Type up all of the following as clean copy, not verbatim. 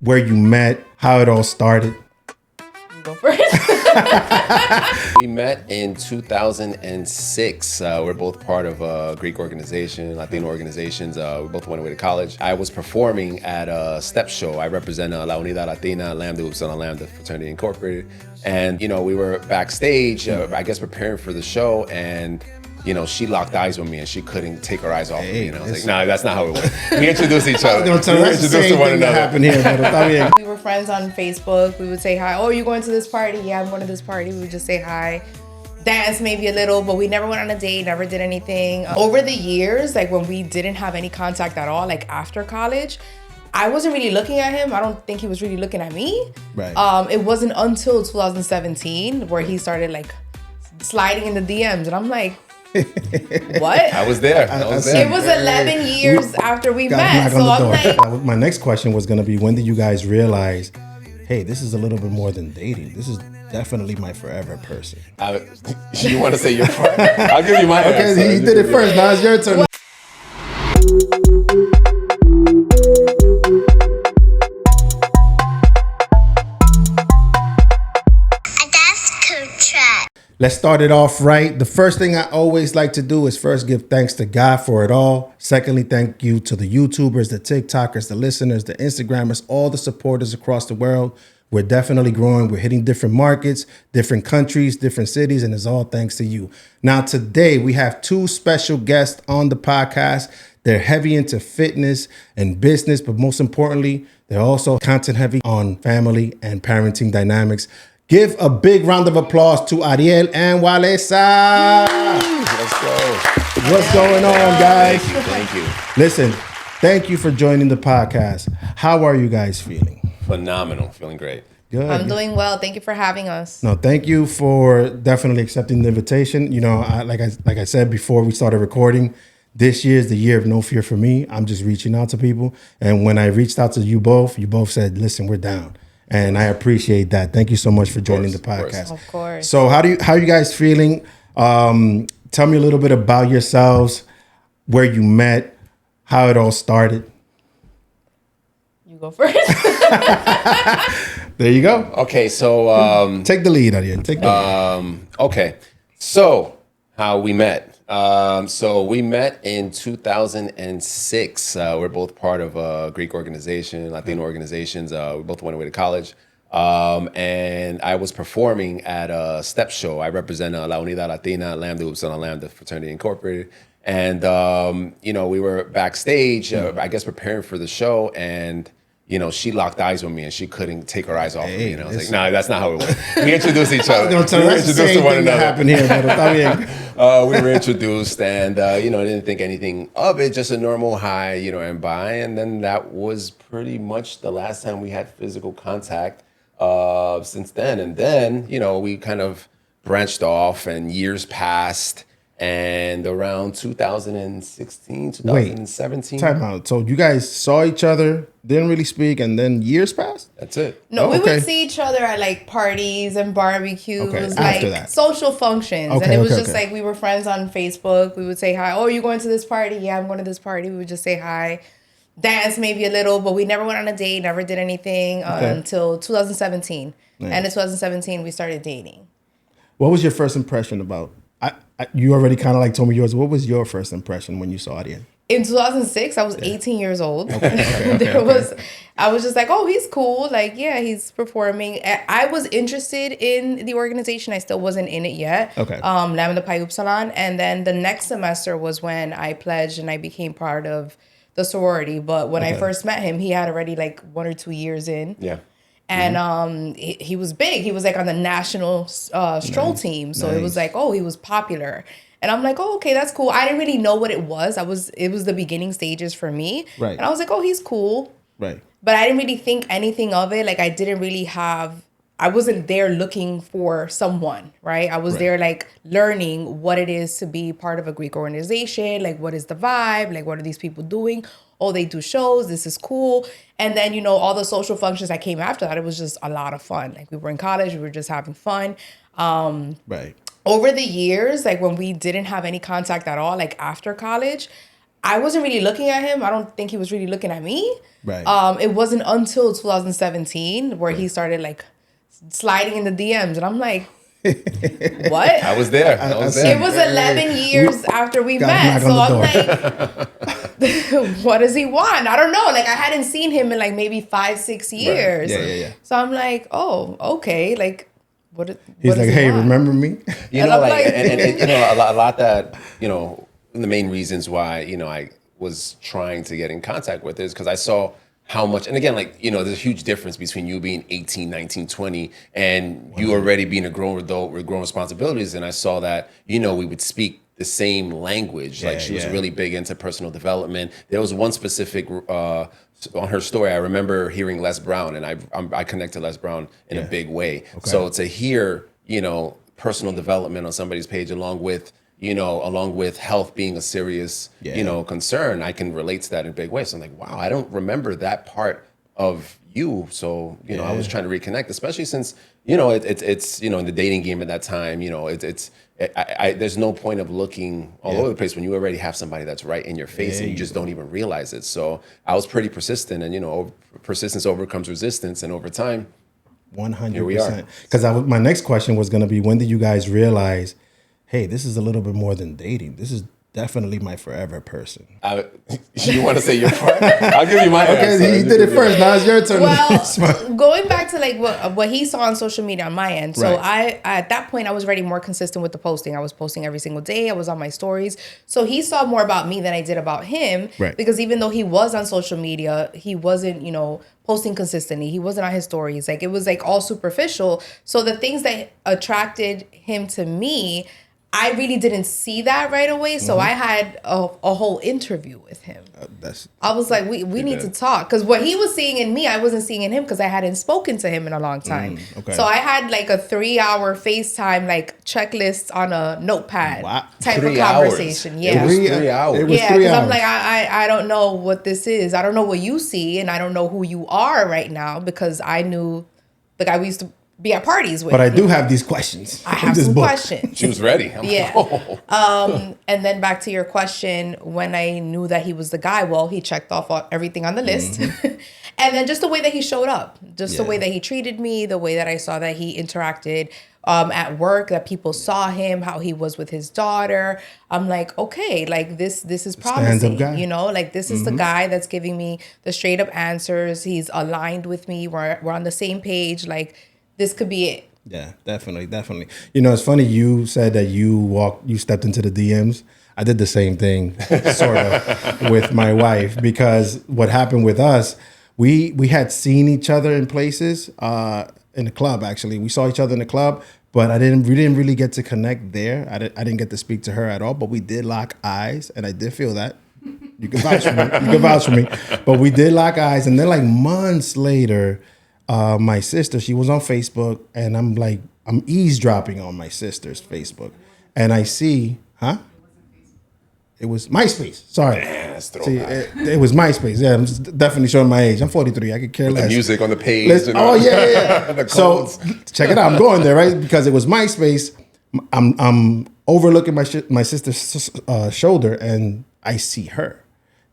where you met, how it all started. You go first. We met in 2006. We're both part of a Greek organization, Latino organizations. We both went away to college. I was performing at a step show. I represent La Unidad Latina, Lambda Upsilon Lambda Fraternity Incorporated. And, we were backstage, I guess, preparing for the show. And, she locked eyes with me and she couldn't take her eyes off of me. And I was like, no, that's not how it went. We introduced each other. We were introduced to one another. We were friends on Facebook. We would say hi. Oh, you going to this party? Yeah, I'm going to this party. We would just say hi. Dance maybe a little, but we never went on a date, never did anything. Over the years, like when we didn't have any contact at all, like after college, I wasn't really looking at him. I don't think he was really looking at me. Right. It wasn't until 2017 where he started like sliding in the DMs, and I'm like, what? I was there. It was 11 years after we met. So I'm like, my next question was going to be, when did you guys realize, hey, this is a little bit more than dating? This is definitely my forever person. You want to say your part? I'll give you my answer. Okay, he did it first. Now it's your turn. Let's start it off right. The first thing I always like to do is first give thanks to God for it all. Secondly, thank you to the YouTubers, the TikTokers, the listeners, the Instagrammers, all the supporters across the world. We're definitely growing. We're hitting different markets, different countries, different cities, and it's all thanks to you. Now, today we have two special guests on the podcast. They're heavy into fitness and business, but most importantly, they're also content heavy on family and parenting dynamics. Give a big round of applause to Ariel and Walessa. Let's go. What's going on, guys? Thank you. Listen, thank you for joining the podcast. How are you guys feeling? Phenomenal. Feeling great. Good. I'm doing well. Thank you for having us. No, thank you for definitely accepting the invitation. Like I said before we started recording, this year is the year of no fear for me. I'm just reaching out to people. And when I reached out to you both said, listen, we're down. And I appreciate that. Thank you so much for joining the podcast. Of course. So how are you guys feeling? Tell me a little bit about yourselves, where you met, how it all started. You go first. There you go. Okay, so take the lead, Ariel. Take the lead. Okay, so how we met. So we met in 2006. We're both part of a Greek organization, Latino organizations. We both went away to college. And I was performing at a step show. I represent La Unidad Latina, Lambda Upsilon Lambda Fraternity Incorporated. And, we were backstage, I guess, preparing for the show. And, she locked eyes with me and she couldn't take her eyes off of me. And I was like, no, that's not how it went. We introduced each other. We were introduced to one another. We were introduced and, I didn't think anything of it, just a normal hi, and bye. And then that was pretty much the last time we had physical contact since then. And then, we kind of branched off and years passed. And around 2016, 2017. Time out. So you guys saw each other, didn't really speak, and then years passed? That's it. No, we would see each other at like parties and barbecues, after like that. social functions. And it was just like we were friends on Facebook. We would say hi. Oh, you going to this party? Yeah, I'm going to this party. We would just say hi. Dance maybe a little, but we never went on a date, never did anything until 2017. Nice. And in 2017, we started dating. What was your first impression about? You already kind of like told me yours. What was your first impression when you saw Ariel? In 2006, I was 18 years old. Okay. I was just like, oh, he's cool. Like, yeah, he's performing. I was interested in the organization. I still wasn't in it yet. Okay. Lambda Pi Upsilon. And then the next semester was when I pledged and I became part of the sorority. But when I first met him, he had already like 1 or 2 years in. Yeah. And he was big. He was like on the national stroll team. So it was like, oh, he was popular. And I'm like, oh, okay, that's cool. I didn't really know what it was. It was the beginning stages for me. Right. And I was like, oh, he's cool. Right. But I didn't really think anything of it. Like I wasn't there looking for someone, right? I was there like learning what it is to be part of a Greek organization. Like, what is the vibe? Like, what are these people doing? Oh, they do shows. This is cool. And then, all the social functions that came after that, it was just a lot of fun. Like, we were in college. We were just having fun. Right. Over the years, like when we didn't have any contact at all, like after college, I wasn't really looking at him. I don't think he was really looking at me. Right. It wasn't until 2017 where he started like sliding in the DMs, and I'm like, what? I was there. I was there. It was 11 years after we Gotta met. knock So on I'm like, what does he want? I don't know. Like, I hadn't seen him in like maybe 5-6 years. Yeah. So I'm like, oh, okay. Like, He's what like, does he hey, want? remember me? You And know, I'm like, like- and you know, a lot that, you know, the main reasons why, you know, I was trying to get in contact with is because I saw how much, and again, like, you know, there's a huge difference between you being 18, 19, 20, and you already being a grown adult with grown responsibilities. And I saw that, you know, we would speak the same language. Like, she was really big into personal development. There was one specific, on her story, I remember hearing Les Brown, and I connected Les Brown in a big way. Okay. So to hear, you know, personal development on somebody's page along with health being a serious, you know, concern, I can relate to that in a big way. So I'm like, wow, I don't remember that part of you. So, you know, I was trying to reconnect, especially since, you know, it's you know, in the dating game at that time, you know, there's no point of looking all over the place when you already have somebody that's right in your face and you just don't even realize it. So I was pretty persistent, and, you know, persistence overcomes resistance. And over time, 100%. Here we are. Because my next question was going to be, when did you guys realize, hey, this is a little bit more than dating? This is definitely my forever person. You want to say your part? I'll give you my answer. Okay, he did it first. Now it's your turn. Well, going back to like what he saw on social media on my end. So I at that point I was already more consistent with the posting. I was posting every single day. I was on my stories. So he saw more about me than I did about him. Right. Because even though he was on social media, he wasn't, you know, posting consistently. He wasn't on his stories. Like, it was like all superficial. So the things that attracted him to me, I really didn't see that right away. So I had a whole interview with him. I was like, we need to talk. Because what he was seeing in me, I wasn't seeing in him, because I hadn't spoken to him in a long time. Okay. So I had like a 3-hour FaceTime, like checklist on a notepad type 3 of conversation. hours. Yeah. It was 3 hours. It was Yeah, 3 because hours. I'm like, I don't know what this is. I don't know what you see, and I don't know who you are right now, because I knew the guy we used to be at parties with. But I do have these questions. I have some questions. She was ready. I'm Yeah. like, oh. And then back to your question, when I knew that he was the guy, well, he checked off everything on the list. And then just the way that he showed up, just the way that he treated me, the way that I saw that he interacted at work, that people saw him, how he was with his daughter. I'm like, okay, like this is promising, guy. you know, like this is the guy that's giving me the straight up answers. He's aligned with me. We're on the same page. Like, this could be it. Yeah, definitely. You know, it's funny you said that you stepped into the DMs. I did the same thing, sort of, with my wife, because what happened with us, we had seen each other in places, in the club, actually. We saw each other in the club, but we didn't really get to connect there. I didn't get to speak to her at all, but we did lock eyes, and I did feel that. You can vouch for me. But we did lock eyes, and then like months later, my sister, she was on Facebook, and I'm eavesdropping on my sister's Facebook, and I see, it was MySpace. Sorry. See, it was MySpace. Yeah, I'm definitely showing my age. I'm 43. I could care less. The music on the page. Oh, yeah. The so codes. check it out. I'm going there, right? Because it was MySpace. I'm overlooking my sister's shoulder, and I see her,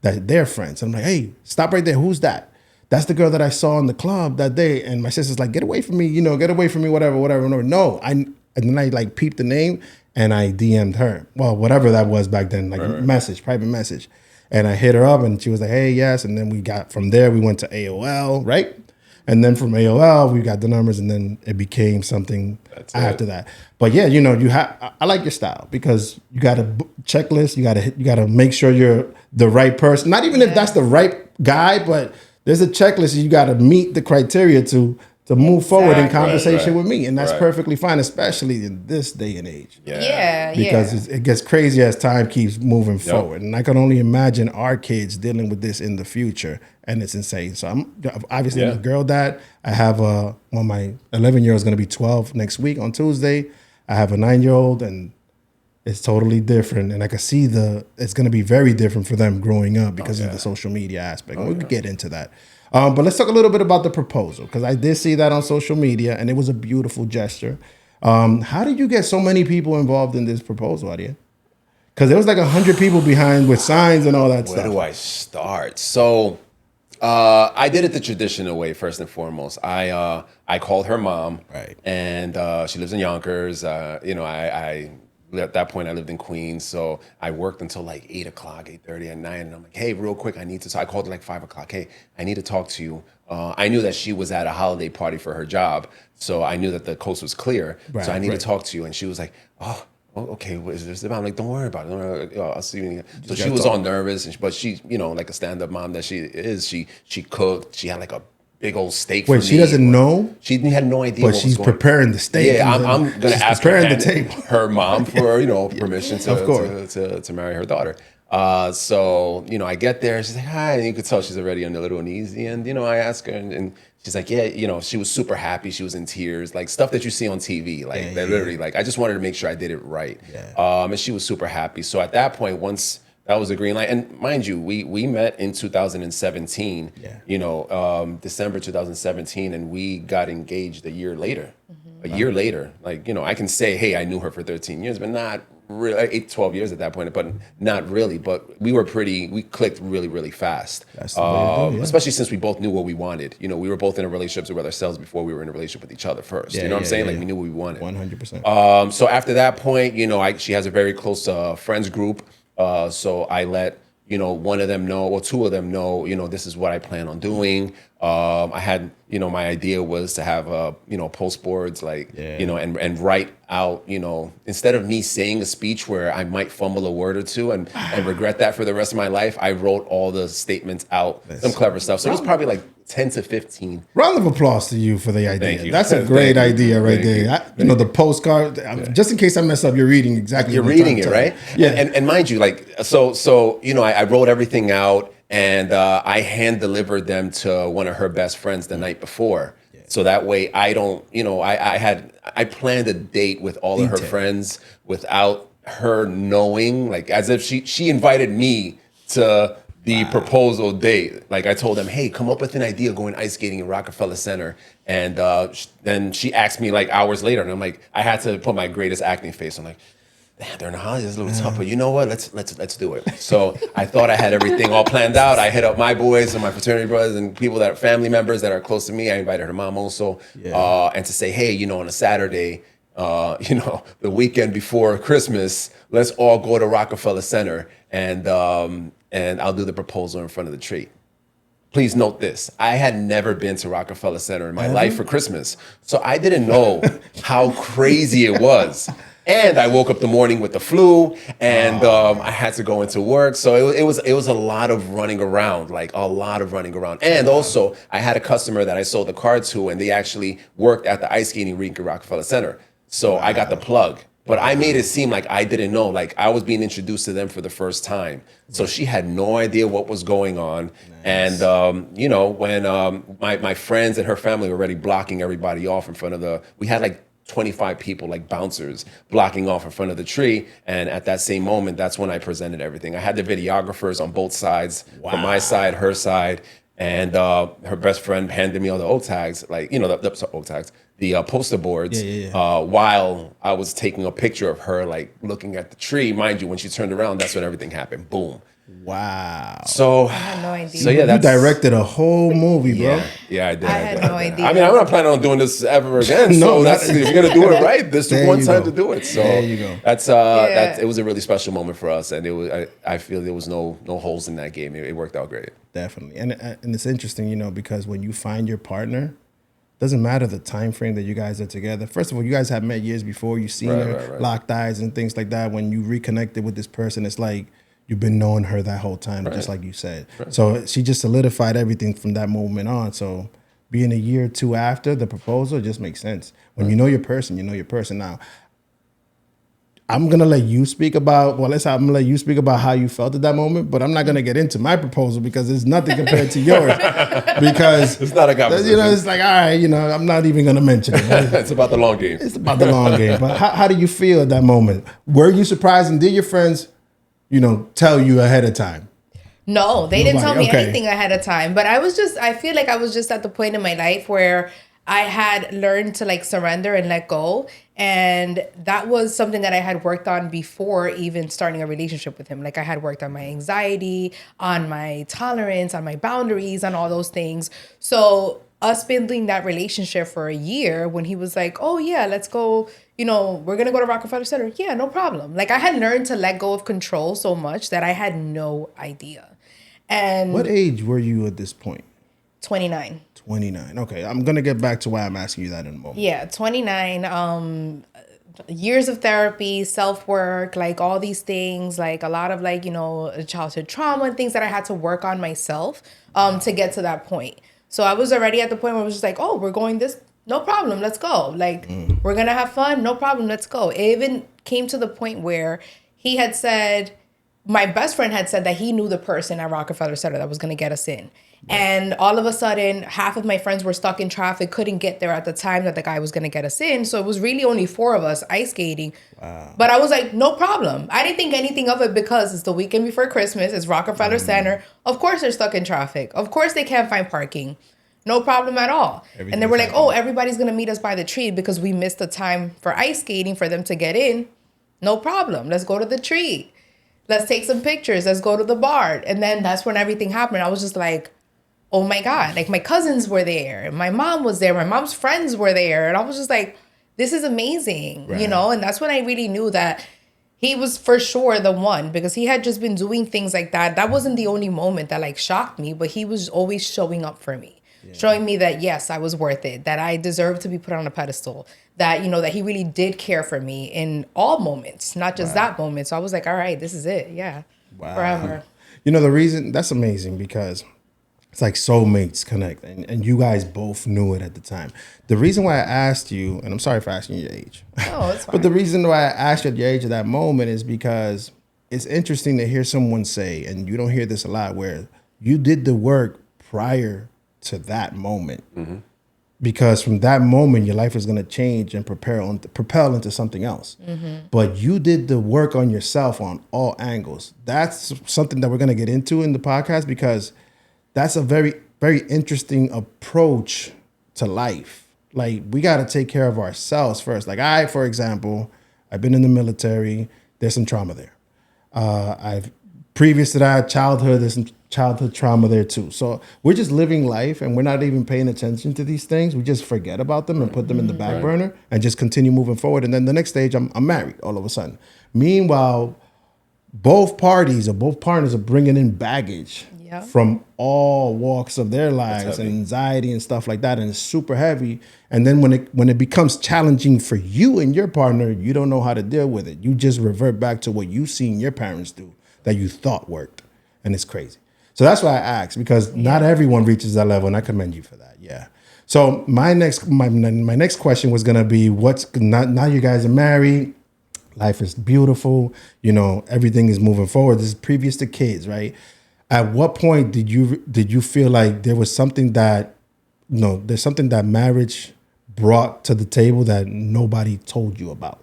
that they're friends. I'm like, hey, stop right there. Who's that? That's the girl that I saw in the club that day. And my sister's like, get away from me, whatever. No, and then I like peeped the name, and I DM'd her. Well, whatever that was back then, like private message. And I hit her up, and she was like, hey, yes. And then from there, we went to AOL, right? And then from AOL, we got the numbers, and then it became something after that. But yeah, you know, I like your style, because you got a checklist. You got to make sure you're the right person. Not even if that's the right guy, but there's a checklist. You got to meet the criteria to move forward in conversation with me. And that's perfectly fine, especially in this day and age. Yeah. Because it gets crazy as time keeps moving forward. And I can only imagine our kids dealing with this in the future. And it's insane. So I'm a girl dad. I have my 11-year-old is going to be 12 next week on Tuesday. I have a 9-year-old, and it's totally different. And I can see it's going to be very different for them growing up because of the social media aspect. We'll get into that. But let's talk a little bit about the proposal, because I did see that on social media, and it was a beautiful gesture. How did you get so many people involved in this proposal, Ariel? Because there was like 100 people behind with signs and all that Where stuff. do I start? So I did it the traditional way. First and foremost, I called her mom, Right. And she lives in Yonkers. You know, I at that point I lived in Queens, so I worked until like 8:00, 8:30 at night, and I'm like, hey, real quick, I need to. So I called her like 5:00. Hey, I need to talk to you. I knew that she was at a holiday party for her job, so I knew that the coast was clear. Right, so I need right. to talk to you, and she was like, oh. Okay, what is this about? I'm like, don't worry about it. Don't worry. I'll see you. So she was all nervous, but she, you know, like a stand-up mom that she is, she cooked. She had like a big old steak. Wait, for she me. doesn't know? She had no idea. But what she's was going preparing the steak. Yeah, I'm gonna ask preparing her, the table. her mom for permission Of course. to marry her daughter. So I get there. She's like, hi, and you could tell she's already a little uneasy. And I ask her, and she's like, yeah, she was super happy. She was in tears, like stuff that you see on TV, like literally, like I just wanted to make sure I did it right. Yeah. And she was super happy. So at that point, once that was a green light, and mind you, we met in 2017. Yeah.12 2017, and we got engaged a year later. A year later, like I can say, hey, I knew her for 13 years, but not really 12 years at that point, but not really. But we clicked really, really fast. That's the way to do it, yeah. Especially since we both knew what we wanted. We were both in a relationship with ourselves before we were in a relationship with each other first. You know what I'm saying? Like we knew what we wanted. 100%. So after that point, she has a very close friends group. So I let one of them know, or two of them know, this is what I plan on doing. I had, my idea was to have, post boards, like, and write out, instead of me saying a speech where I might fumble a word or two and regret that for the rest of my life, I wrote all the statements out, some clever stuff. So it was probably like 10 to 15. Round of applause to you for the idea. Thank you. That's a great Thank you. idea right Thank there. The postcard, just in case I mess up, you're reading exactly You're what reading trying it, to right? tell. Yeah. And mind you, like, so I wrote everything out, and I hand delivered them to one of her best friends the night before. Yeah. So that way I don't, I planned a date with all of her friends without her knowing, like as if she invited me to the proposal date. Like I told them, hey, come up with an idea going ice skating in Rockefeller Center. And then she asked me like hours later, and I'm like, I had to put my greatest acting face. I'm like, damn, during the holidays it's a little tough, but you know what? Let's do it. So I thought I had everything all planned out. I hit up my boys and my fraternity brothers and people that are family members that are close to me. I invited her mom also, and to say, hey, on a Saturday, the weekend before Christmas, let's all go to Rockefeller Center and I'll do the proposal in front of the tree. Please note this. I had never been to Rockefeller Center in my life for Christmas. So I didn't know how crazy it was. And I woke up the morning with the flu, and I had to go into work. So it was a lot of running around, And also, I had a customer that I sold the car to, and they actually worked at the ice skating rink at Rockefeller Center. So I got the plug. But I made it seem like I didn't know, like I was being introduced to them for the first time. So she had no idea what was going on. Nice. And, when my friends and her family were already blocking everybody off in front of we had like 25 people, like bouncers, blocking off in front of the tree. And at that same moment, that's when I presented everything. I had the videographers on both sides, from my side, her side. And her best friend handed me all the old tags, like, the old tags, the poster boards, while I was taking a picture of her, like, looking at the tree. Mind you, when she turned around, that's when everything happened. Boom. Wow. So, I had no idea. So, yeah, you directed a whole movie, bro. Yeah, I did. I had no idea. I mean, I'm not planning on doing this ever again. No, so if you're gonna do it right, this is one time to do it. So there you go. That's it was a really special moment for us, and it was. I feel there was no holes in that game. It worked out great. Definitely, and it's interesting, because when you find your partner, doesn't matter the time frame that you guys are together. First of all, you guys have met years before. You've seen her, locked eyes and things like that. When you reconnected with this person, it's like you've been knowing her that whole time, just like you said. Right. So she just solidified everything from that moment on. So being a year or two after the proposal, it just makes sense. When you know your person, you know your person. Now, I'm gonna let you speak about. I'm gonna let you speak about how you felt at that moment, but I'm not gonna get into my proposal because it's nothing compared to yours. Because it's not a conversation. It's like, all right, I'm not even gonna mention it. Right? It's about the long game. It's about the long game. But how do you feel at that moment? Were you surprised, and did your friends, tell you ahead of time? No, they didn't tell me anything ahead of time. But I feel like I was just at the point in my life where I had learned to like surrender and let go. And that was something that I had worked on before even starting a relationship with him. Like I had worked on my anxiety, on my tolerance, on my boundaries, on all those things. So us building that relationship for a year, when he was like, oh yeah, let's go, we're going to go to Rockefeller Center. Yeah, no problem. Like I had learned to let go of control so much that I had no idea. And What age were you at this point? 29. 29. Okay, I'm going to get back to why I'm asking you that in a moment. Yeah, 29. Years of therapy, self-work, like all these things, like a lot of like, childhood trauma and things that I had to work on myself to get to that point. So I was already at the point where I was just like, oh, we're going this, no problem, let's go. Like, we're going to have fun, no problem, let's go. It even came to the point where he had said, my best friend had said that he knew the person at Rockefeller Center that was going to get us in. And all of a sudden, half of my friends were stuck in traffic, couldn't get there at the time that the guy was going to get us in. So it was really only 4 of us ice skating. Wow. But I was like, no problem. I didn't think anything of it because it's the weekend before Christmas. It's Rockefeller Center. Of course they're stuck in traffic. Of course they can't find parking. No problem at all. And they were like, oh, everybody's going to meet us by the tree because we missed the time for ice skating for them to get in. No problem. Let's go to the tree. Let's take some pictures. Let's go to the bar. And then that's when everything happened. I was just like, oh my God, like my cousins were there. My mom was there. My mom's friends were there. And I was just like, this is amazing, right. And that's when I really knew that he was for sure the one, because he had just been doing things like that. That wasn't the only moment that like shocked me, but he was always showing up for me, showing me that, yes, I was worth it, that I deserved to be put on a pedestal, that, that he really did care for me in all moments, not just that moment. So I was like, all right, this is it. Yeah. Wow. Forever. The reason that's amazing because it's like soulmates connect, and you guys both knew it at the time. The reason why I asked you, and I'm sorry for asking your age. Oh, it's fine. But the reason why I asked you at your age at that moment is because it's interesting to hear someone say, and you don't hear this a lot, where you did the work prior to that moment. Mm-hmm. Because from that moment, your life is going to change and propel into something else. Mm-hmm. But you did the work on yourself on all angles. That's something that we're going to get into in the podcast, because that's a very, very interesting approach to life. Like, we got to take care of ourselves first. Like for example, I've been in the military. There's some trauma there. Previous to that, childhood, there's some childhood trauma there too. So we're just living life and we're not even paying attention to these things. We just forget about them and put them in the back burner and just continue moving forward. And then the next stage, I'm married all of a sudden. Meanwhile, both parties or both partners are bringing in baggage from all walks of their lives and anxiety and stuff like that. And it's super heavy. And then when it becomes challenging for you and your partner, you don't know how to deal with it. You just revert back to what you've seen your parents do that you thought worked. And it's crazy. So that's why I asked, because not everyone reaches that level, and I commend you for that. Yeah. So my next question was gonna be, now you guys are married, life is beautiful, everything is moving forward. This is previous to kids, right? At what point did you feel like there was something that there's something that marriage brought to the table that nobody told you about?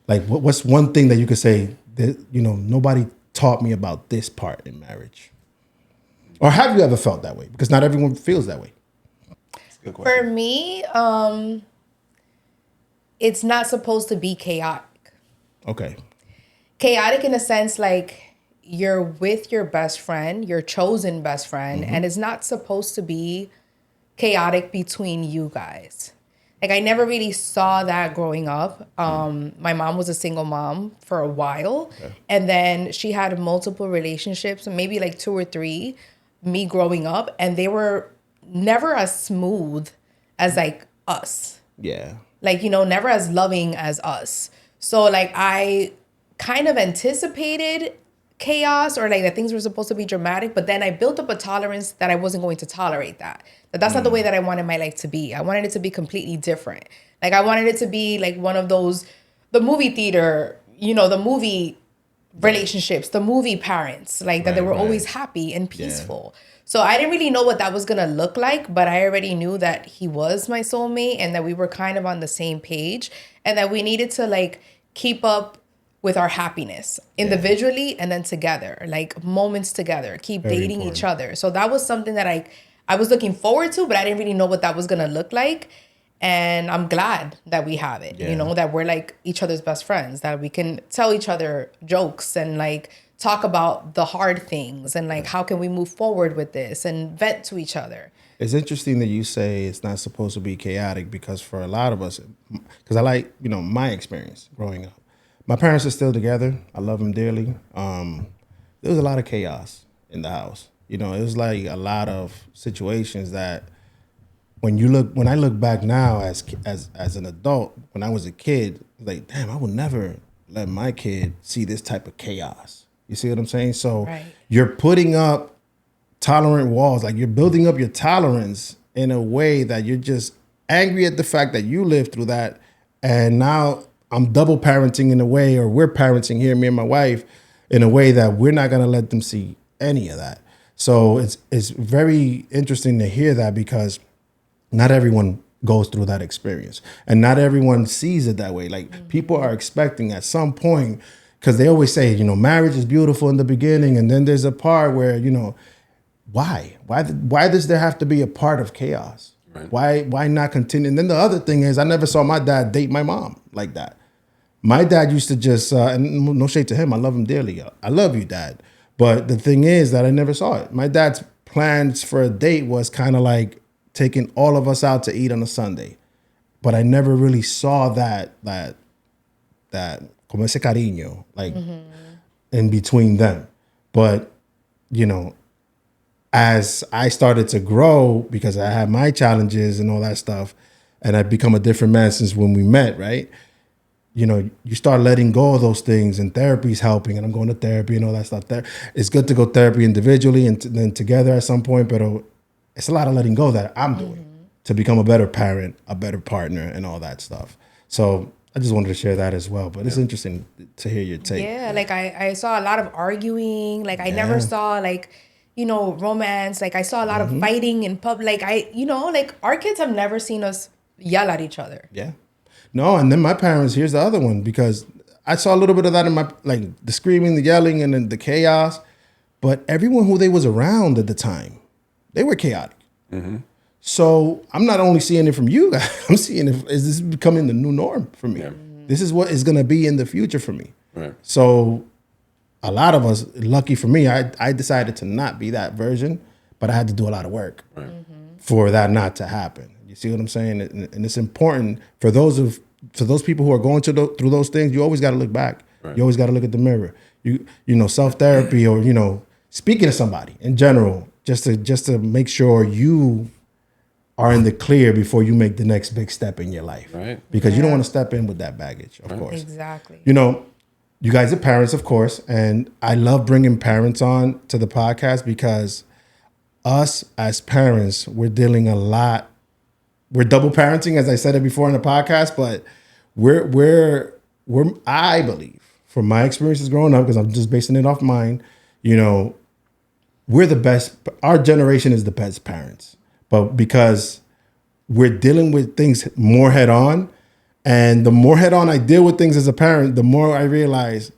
Like what's one thing that you could say that nobody taught me about this part in marriage? Or have you ever felt that way? Because not everyone feels that way. For me, it's not supposed to be chaotic. Okay. Chaotic in a sense, like you're with your best friend, your chosen best friend, and it's not supposed to be chaotic between you guys. Like, I never really saw that growing up. My mom was a single mom for a while. Okay. And then she had multiple relationships, maybe like 2 or 3, me growing up. And they were never as smooth as like us. Yeah. Like, never as loving as us. So like I kind of anticipated chaos, or like that things were supposed to be dramatic, but then I built up a tolerance that I wasn't going to tolerate that. That's not the way that I wanted my life to be. I wanted it to be completely different. Like I wanted it to be like one of those, the movie theater, the movie relationships, the movie parents, like that they were always happy and peaceful. Yeah. So I didn't really know what that was going to look like, but I already knew that he was my soulmate and that we were kind of on the same page and that we needed to like keep up with our happiness individually and then together, like moments together, keep dating each other. So that was something that I was looking forward to, but I didn't really know what that was gonna look like. And I'm glad that we have it, you know, that we're like each other's best friends, that we can tell each other jokes and like talk about the hard things and like how can we move forward with this and vent to each other. It's interesting that you say it's not supposed to be chaotic because for a lot of us, because I like, you know, my experience growing up. My parents are still together. I love them dearly. There was a lot of chaos in the house. You know, it was like a lot of situations that when I look back now as an adult, when I was a kid, like, damn, I would never let my kid see this type of chaos. You see what I'm saying? So you're putting up tolerant walls, like you're building up your tolerance in a way that you're just angry at the fact that you lived through that. And now I'm double parenting in a way, or we're parenting here, me and my wife, in a way that we're not going to let them see any of that. So it's very interesting to hear that because not everyone goes through that experience and not everyone sees it that way. Like people are expecting at some point, because they always say, you know, marriage is beautiful in the beginning. And then there's a part where, you know, why does there have to be a part of chaos? Right. Why not continue? And then the other thing is I never saw my dad date my mom like that. My dad used to just, and no shade to him, I love him dearly. I love you, Dad. But the thing is that I never saw it. My dad's plans for a date was kind of like taking all of us out to eat on a Sunday. But I never really saw that como ese cariño, like in between them. But, you know, as I started to grow, because I had my challenges and all that stuff, and I've become a different man since when we met, right? You know, you start letting go of those things, and therapy's helping, and I'm going to therapy and all that stuff. It's good to go therapy individually and then together at some point, but it's a lot of letting go that I'm doing to become a better parent, a better partner, and all that stuff. So I just wanted to share that as well. But it's interesting to hear your take. Yeah, like I saw a lot of arguing. Like I never saw like, you know, romance. Like I saw a lot of fighting in public. Like our kids have never seen us yell at each other. Yeah. No, and then my parents, here's the other one, because I saw a little bit of that in my, like the screaming, the yelling, and then the chaos. But everyone who they was around at the time, they were chaotic. So I'm not only seeing it from you guys, I'm seeing it, this is becoming the new norm for me. This is what is going to be in the future for me. So a lot of us, lucky for me, I decided to not be that version, but I had to do a lot of work for that not to happen. You see what I'm saying? And it's important for those people who are going through those things. You always got to look back. You always got to look at the mirror. You know, self-therapy, or, you know, speaking to somebody in general, just to make sure you are in the clear before you make the next big step in your life. Because you don't want to step in with that baggage, of course. Exactly. You know, you guys are parents, of course, and I love bringing parents on to the podcast because us as parents, we're dealing a lot. We're double parenting, as I said it before in the podcast, but we're I believe, from my experiences growing up, because I'm just basing it off mine, you know, we're the best. Our generation is the best parents, but because we're dealing with things more head on, and the more head on I deal with things as a parent, the more I realize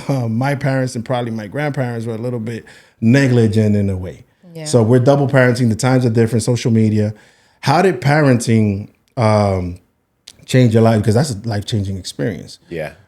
my parents and probably my grandparents were a little bit negligent in a way. So we're double parenting. The times are different. Social media. How did parenting change your life? Because that's a life-changing experience.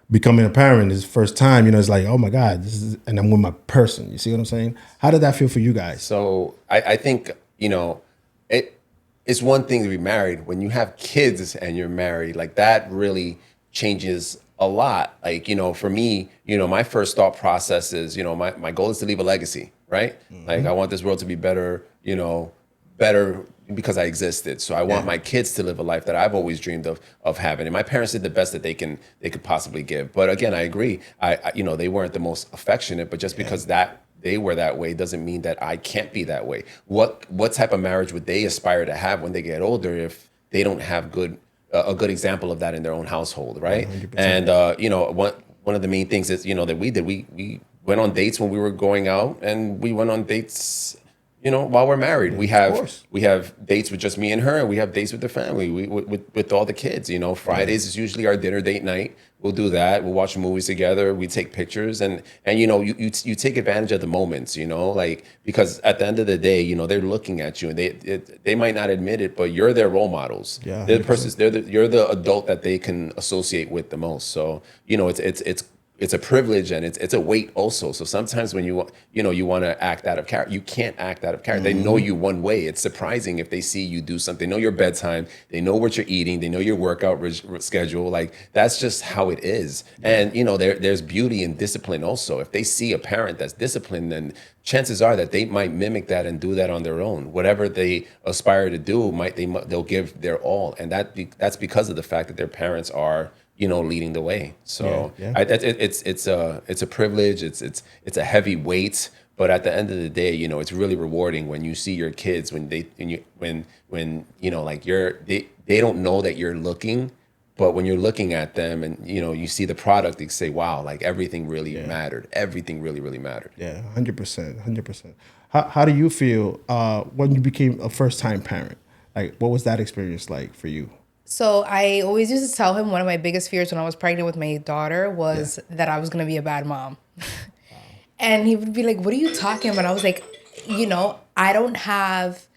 Becoming a parent is the first time, you know, it's like, oh my God, and I'm with my person. You see what I'm saying? How did that feel for you guys? So I think, you know, it's one thing to be married. When you have kids and you're married, like that really changes a lot. Like, you know, for me, you know, my first thought process is, you know, my goal is to leave a legacy, right? Like I want this world to be better, you know, better because I existed. So I want my kids to live a life that I've always dreamed of having. And my parents did the best that they could possibly give. But again, I agree. I you know, they weren't the most affectionate, but just because that they were that way doesn't mean that I can't be that way. What type of marriage would they aspire to have when they get older if they don't have a good example of that in their own household, right? 100%. And you know, one of the main things is, you know, that we did, we went on dates when we were going out, and we went on dates while we're married. We course. have dates with just me and her, and we have dates with the family, with all the kids. Fridays is usually our dinner date night. We'll do that. We'll watch movies together. We take pictures, and you take advantage of the moments, like, because at the end of the day, they're looking at you, and they might not admit it, but you're their role models. Yeah, they're the person. You're the adult that they can associate with the most. So it's a privilege, and it's a weight also. So sometimes when you want to act out of character, you can't act out of character. They know you one way. It's surprising if they see you do something. They know your bedtime. They know what you're eating. They know your workout schedule. Like, that's just how it is. And there's beauty in discipline also. If they see a parent that's disciplined, then chances are that they might mimic that and do that on their own. Whatever they aspire to do, they'll give their all, and that's because of the fact that their parents are leading the way. So it's a privilege. It's a heavy weight, but at the end of the day, it's really rewarding when you see your kids when they don't know that you're looking, but when you're looking at them and you see the product, you say, wow, like everything really mattered. Everything really, really mattered. Yeah, 100%. How do you feel when you became a first-time parent? Like, what was that experience like for you? So I always used to tell him one of my biggest fears when I was pregnant with my daughter was that I was going to be a bad mom. And he would be like, what are you talking about? I was like, I don't have,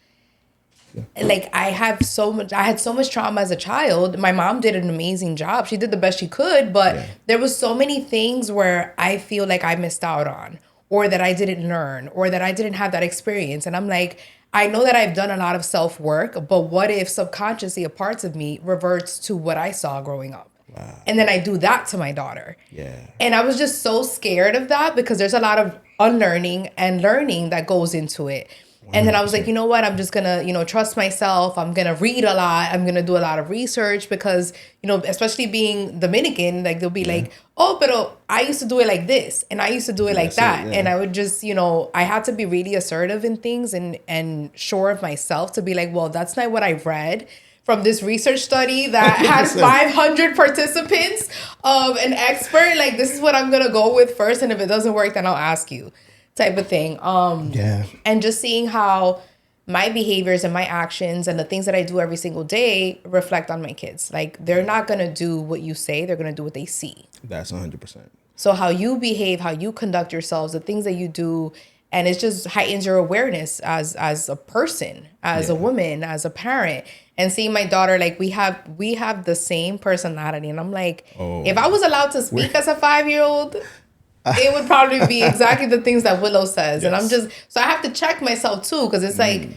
I had so much trauma as a child. My mom did an amazing job. She did the best she could, but there was so many things where I feel like I missed out on, or that I didn't learn, or that I didn't have that experience. And I'm like, I know that I've done a lot of self-work, but what if subconsciously a parts of me reverts to what I saw growing up? Wow. And then I do that to my daughter. Yeah. And I was just so scared of that because there's a lot of unlearning and learning that goes into it. 100%. And then I was like, you know what? I'm just going to, trust myself. I'm going to read a lot. I'm going to do a lot of research because, especially being Dominican, like they'll be like, oh, but I used to do it like this and I used to do it like that. And I would just, I had to be really assertive in things and sure of myself to be like, well, that's not what I read from this research study that had 500 participants of an expert. Like, this is what I'm going to go with first. And if it doesn't work, then I'll ask you. Type of thing. And just seeing how my behaviors and my actions and the things that I do every single day reflect on my kids. Like, they're not going to do what you say. They're going to do what they see. That's 100%. So how you behave, how you conduct yourselves, the things that you do, and it just heightens your awareness as a person, as a woman, as a parent. And seeing my daughter, like we have the same personality. And I'm like, if I was allowed to speak as a 5-year-old, it would probably be exactly the things that Willow says. And so I have to check myself too, because it's like,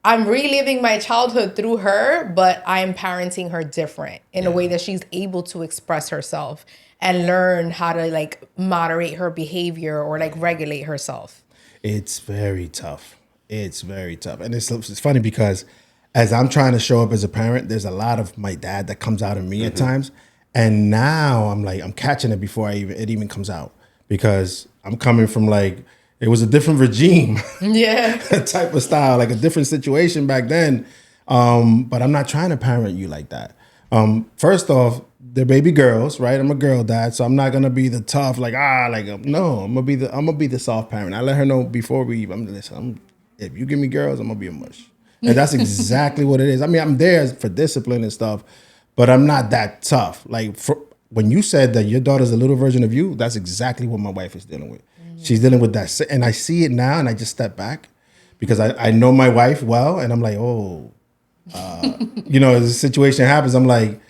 I'm reliving my childhood through her, but I'm parenting her different in a way that she's able to express herself and learn how to like moderate her behavior or like regulate herself. It's very tough. It's very tough. And it's funny because as I'm trying to show up as a parent, there's a lot of my dad that comes out of me at times. And now I'm catching it before it even comes out. Because I'm coming from it was a different regime, type of style, like a different situation back then. But I'm not trying to parent you like that. First off, they're baby girls, right? I'm a girl dad, so I'm not gonna be the tough, no. I'm gonna be the soft parent. I let her know before we even. If you give me girls, I'm gonna be a mush, and that's exactly what it is. I mean, I'm there for discipline and stuff, but I'm not that tough. When you said that your daughter's a little version of you, that's exactly what my wife is dealing with. She's dealing with that. And I see it now and I just step back because I know my wife well. And I'm like, as the situation happens, I'm like,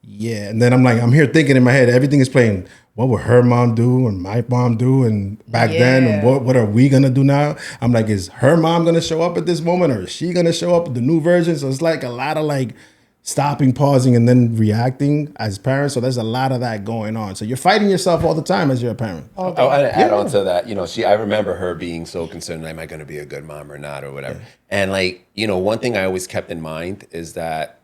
yeah. And then I'm here thinking in my head, everything is playing, what would her mom do and my mom do and back then? And what are we going to do now? I'm like, is her mom going to show up at this moment or is she going to show up with the new version? So it's like a lot of stopping, pausing, and then reacting as parents. So there's a lot of that going on. So you're fighting yourself all the time as you're a parent. And add on to that, I remember her being so concerned, am I going to be a good mom or not or whatever. And one thing I always kept in mind is that,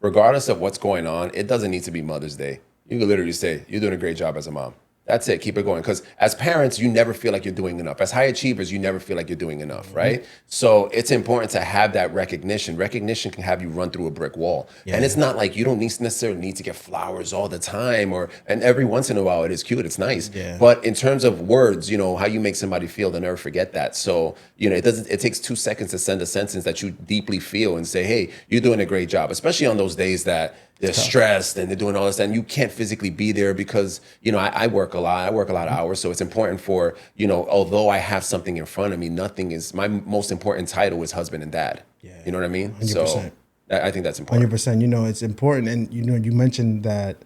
regardless of what's going on, it doesn't need to be Mother's Day. You can literally say, you're doing a great job as a mom. That's it. Keep it going. Because as parents, you never feel like you're doing enough. As high achievers, you never feel like you're doing enough, right? So it's important to have that recognition. Recognition can have you run through a brick wall. And it's not like you don't necessarily need to get flowers all the time, and every once in a while it is cute, it's nice. But in terms of words, how you make somebody feel, they'll never forget that. So, it takes 2 seconds to send a sentence that you deeply feel and say, hey, you're doing a great job, especially on those days that they're stressed and they're doing all this and you can't physically be there because, I work a lot. I work a lot of hours. So it's important for, although I have something in front of me, nothing is, my most important title is husband and dad. You know what I mean? 100%. So I think that's important. 100%. It's important. And, you mentioned that,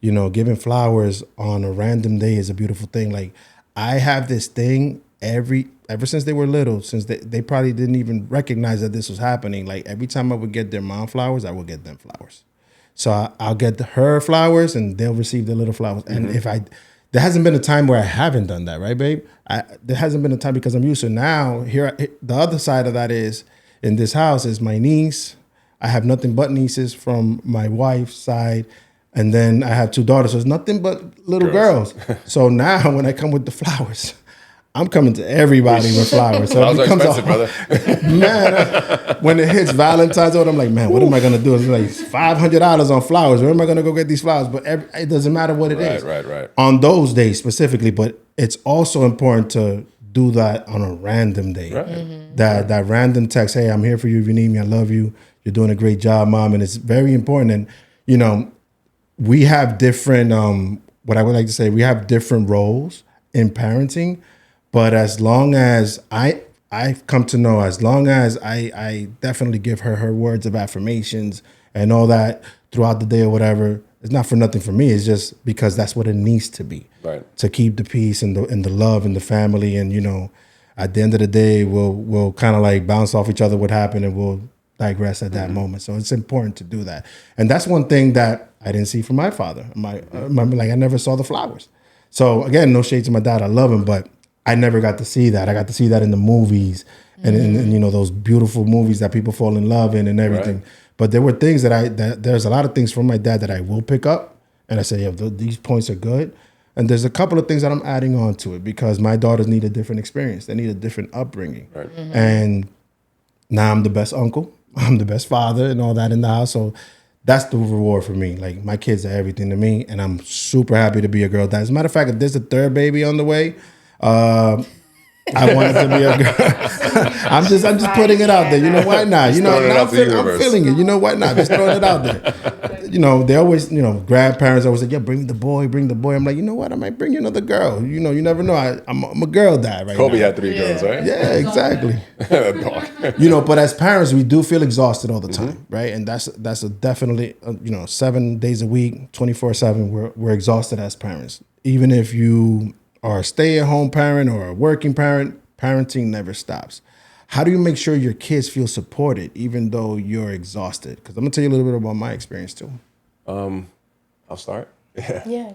giving flowers on a random day is a beautiful thing. Like I have this thing ever since they were little, since they probably didn't even recognize that this was happening. Like every time I would get their mom flowers, I would get them flowers. So I'll get her flowers and they'll receive the little flowers. And there hasn't been a time where I haven't done that, right, babe? There hasn't been a time because I'm used to now. The other side of that is in this house is my niece. I have nothing but nieces from my wife's side. And then I have 2 daughters. So it's nothing but little girls. So now when I come with the flowers, I'm coming to everybody with flowers. So flowers are expensive, brother. Man, when it hits Valentine's, I'm like, man, what am I going to do? It's like $500 on flowers. Where am I going to go get these flowers? But it doesn't matter what it is. Right. On those days specifically. But it's also important to do that on a random day. Right. That random text, hey, I'm here for you if you need me. I love you. You're doing a great job, Mom. And it's very important. And, we have different, what I would like to say, we have different roles in parenting. But as long as I've come to know, as long as I definitely give her words of affirmations and all that throughout the day or whatever, it's not for nothing for me. It's just because that's what it needs to be. Right. To keep the peace and the love and the family. And, at the end of the day, we'll kind of like bounce off each other what happened and we'll digress at that moment. So it's important to do that. And that's one thing that I didn't see from my father. I never saw the flowers. So again, no shade to my dad. I love him, but I never got to see that. I got to see that in the movies and those beautiful movies that people fall in love in and everything. Right. But there were things that there's a lot of things from my dad that I will pick up and I say, yeah, these points are good. And there's a couple of things that I'm adding on to it because my daughters need a different experience. They need a different upbringing. Right. And now I'm the best uncle. I'm the best father and all that in the house. So that's the reward for me. Like my kids are everything to me. And I'm super happy to be a girl dad. As a matter of fact, if there's a 3rd baby on the way, I want it to be a girl. I'm just putting it out there. Why not? I'm feeling it. Why not? Just throwing it out there. They always, grandparents always say, yeah, bring the boy. I'm like, you know what? I might bring you another girl. You never know. I'm a girl dad right Kobe now. had 3 girls, right? Yeah, exactly. But as parents, we do feel exhausted all the time, right? And that's definitely, 7 days a week, 24/7, we're exhausted as parents. Even if you are a stay-at-home parent or a working parent, parenting never stops. How do you make sure your kids feel supported even though you're exhausted? Because I'm going to tell you a little bit about my experience too. I'll start. Yeah.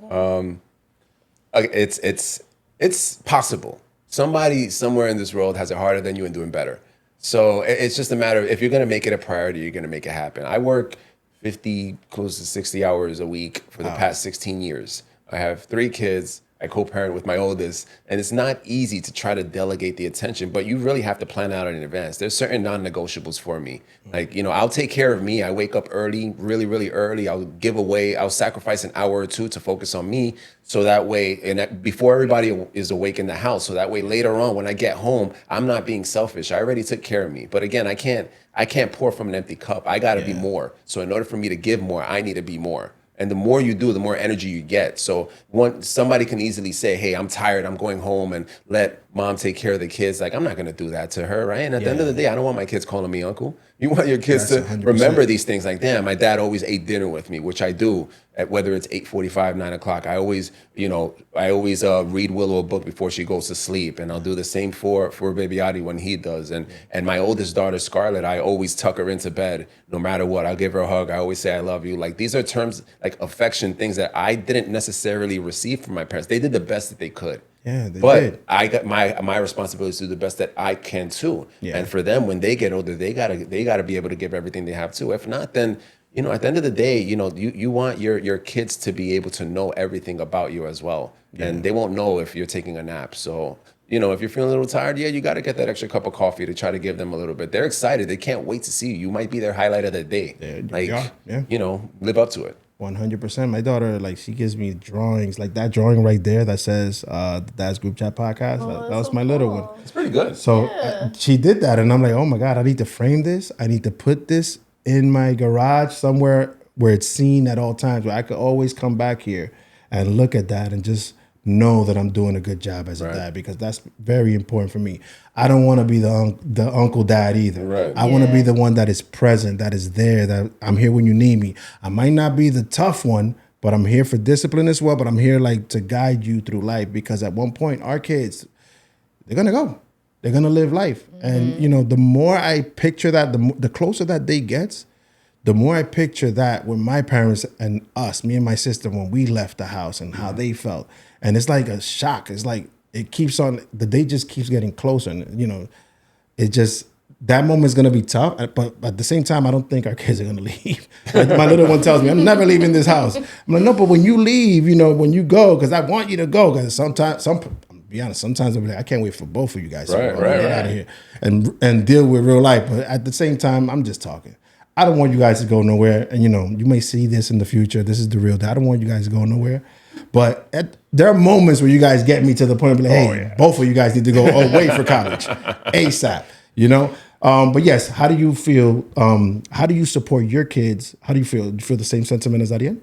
It's possible. Somebody somewhere in this world has it harder than you and doing better. So it's just a matter of if you're going to make it a priority, you're going to make it happen. I work 50, close to 60 hours a week for the past 16 years. I have 3 kids. I co-parent with my oldest, and it's not easy to try to delegate the attention, but you really have to plan out in advance. There's certain non-negotiables for me. Like, I'll take care of me. I wake up early, really, really early. I'll sacrifice an hour or 2 to focus on me. So that way, before everybody is awake in the house, so that way later on when I get home, I'm not being selfish. I already took care of me. But again, I can't pour from an empty cup. I gotta be more. So in order for me to give more, I need to be more. And the more you do, the more energy you get. So somebody can easily say, hey, I'm tired, I'm going home, and let mom take care of the kids. Like, I'm not going to do that to her, right? And at the end of the day, I don't want my kids calling me uncle. You want your kids to 100%. Remember these things. Like, damn, my dad always ate dinner with me, which I do. Whether it's 8:45, 9 o'clock, I always read Willow a book before she goes to sleep, and I'll do the same for baby Adi when he does. And my oldest daughter, Scarlett, I always tuck her into bed, no matter what. I'll give her a hug. I always say I love you. Like, these are terms like affection, things that I didn't necessarily receive from my parents. They did the best that they could. Yeah, they but did. I got my responsibility to do the best that I can too. Yeah. And for them, when they get older, they gotta be able to give everything they have too. If not, then you know, at the end of the day, you know, you want your kids to be able to know everything about you as well. And they won't know if you're taking a nap. So, you know, if you're feeling a little tired, yeah, you got to get that extra cup of coffee to try to give them a little bit. They're excited. They can't wait to see you. You might be their highlight of the day. You know, live up to it. 100%. My daughter, like, she gives me drawings, like that drawing right there that says the Dad's Group Chat podcast. That was my little one. It's pretty good. So she did that, and I'm like, oh my God, I need to frame this. I need to put this in my garage somewhere where it's seen at all times, where I could always come back here and look at that and just know that I'm doing a good job as a dad, because that's very important for me. I don't want to be the uncle dad either. Right. I want to be the one that is present, that is there, that I'm here when you need me. I might not be the tough one, but I'm here for discipline as well. But I'm here like to guide you through life, because at one point our kids, they're gonna go. They're gonna live life, and you know, the more I picture that, the closer that day gets, the more I picture that with my parents and us, me and my sister, when we left the house and how they felt. And it's like a shock. It's like it keeps on, the day just keeps getting closer. And, you know, it just, that moment's going to be tough. But at the same time, I don't think our kids are going to leave. Like my little one tells me, I'm never leaving this house. I'm like, no, but when you leave, you know, when you go, because I want you to go. Because sometimes, I'll be honest, sometimes I'll be like, I can't wait for both of you guys to get out of here and deal with real life. But at the same time, I'm just talking. I don't want you guys to go nowhere. And, you know, you may see this in the future. This is the real deal. I don't want you guys to go nowhere. But there are moments where you guys get me to the point of like, hey, both of you guys need to go away for college ASAP, you know? But yes, how do you feel? How do you support your kids? How do you feel? Do you feel the same sentiment as Ariel?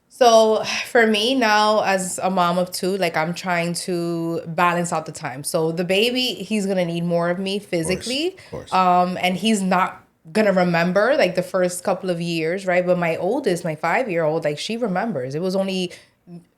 So for me now, as a mom of two, like I'm trying to balance out the time. So the baby, he's going to need more of me physically. Of course. And he's not gonna remember like the first couple of years, right? But my oldest, my 5-year-old, like she remembers. It was only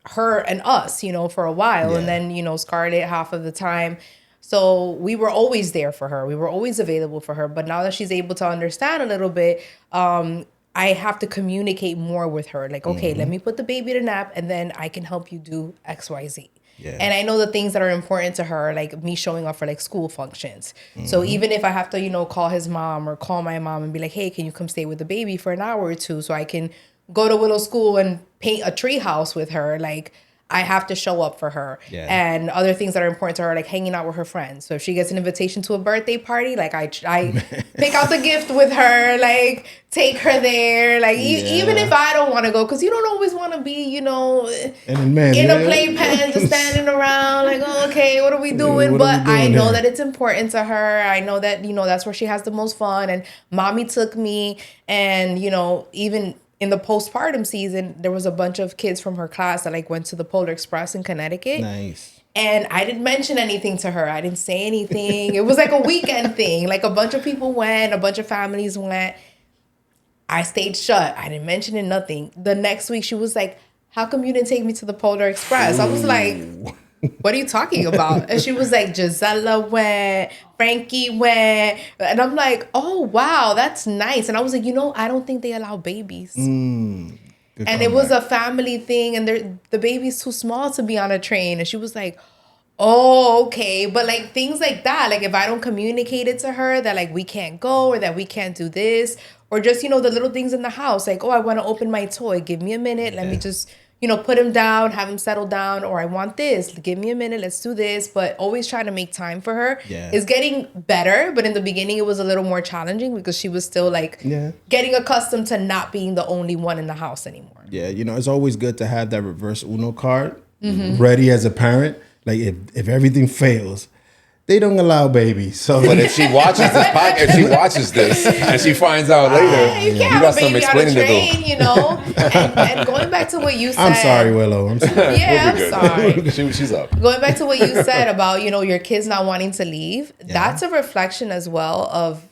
her and us, you know, for a while, and then, you know, Scarlett half of the time. So we were always there for her. We were always available for her. But now that she's able to understand a little bit, I have to communicate more with her. Like, okay, let me put the baby to nap, and then I can help you do X, Y, Z. Yeah. And I know the things that are important to her, like me showing up for like school functions. So even if I have to, you know, call his mom or call my mom and be like, hey, can you come stay with the baby for an hour or two so I can go to Willow School and paint a tree house with her, like I have to show up for her. Yeah. And other things that are important to her, like hanging out with her friends. So if she gets an invitation to a birthday party, like I pick out the gift with her, like take her there. Like even if I don't want to go, because you don't always want to be, you know, in a playpen just standing around like, oh, okay, what are we doing? But I know that it's important to her. I know that, you know, that's where she has the most fun. And mommy took me, and, you know, even in the postpartum season, there was a bunch of kids from her class that like went to the Polar Express in Connecticut. Nice. And I didn't mention anything to her. I didn't say anything. It was like a weekend thing. Like a bunch of people went, a bunch of families went. I stayed shut. I didn't mention it, nothing. The next week she was like, how come you didn't take me to the Polar Express? I was like, what are you talking about? And she was like, Gisela went, Frankie went. And I'm like, oh, wow, that's nice. And I was like, you know, I don't think they allow babies. And it was a family thing, and the baby's too small to be on a train. And she was like, oh, okay. But like things like that, like if I don't communicate it to her that like we can't go or that we can't do this, or just, you know, the little things in the house, like, oh, I want to open my toy. Give me a minute. Let me just, you know, put him down, have him settle down, or I want this. Give me a minute. Let's do this. But always trying to make time for her is getting better. But in the beginning, it was a little more challenging because she was still like getting accustomed to not being the only one in the house anymore. Yeah, you know, it's always good to have that reverse Uno card ready as a parent. Like if everything fails, they don't allow babies. So, but if she watches this podcast, if she watches this and she finds out later, you can't have a baby on a train, you know. And going back to what you said, I'm sorry, Willow. I'm sorry. Yeah, I'm sorry. She's up. Going back to what you said about, you know, your kids not wanting to leave, that's a reflection as well of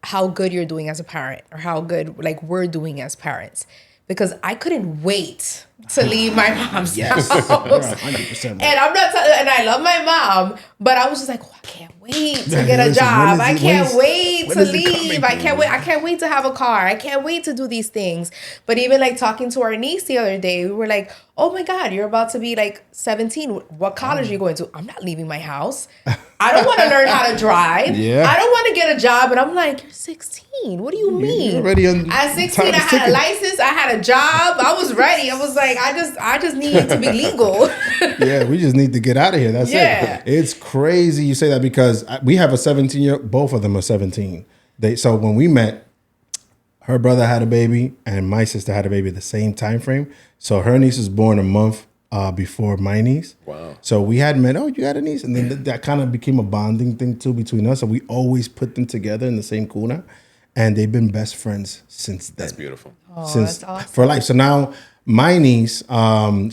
how good you're doing as a parent, or how good like we're doing as parents. because I couldn't wait to leave my mom's house. You're 100% And I'm not, and I love my mom, but I was just like, oh, I can't wait to get a Listen, job. when I is it- can't when is- wait when to is it coming, leave. I can't wait. I can't wait to have a car. I can't wait to do these things. But even like talking to our niece the other day, we were like, oh my God, you're about to be like 17. What college are you going to? I'm not leaving my house. I don't want to learn how to drive. Yeah. I don't want to get a job. And I'm like, you're 16. What do you mean? already on At 16, I time had ticking. a license. I had a job. I was ready. I was like, I just needed to be legal. Yeah, we just need to get out of here. That's Yeah. it. It's crazy you say that because we have a 17-year. Both of them are 17. So when we met, her brother had a baby and my sister had a baby at the same time frame. So her niece was born a month before my niece. Wow. So we had met. Oh, you got a niece, and then that kind of became a bonding thing too between us. So we always put them together in the same kuna, and they've been best friends since then. That's beautiful. Oh, Since that's awesome. for life. So now my niece,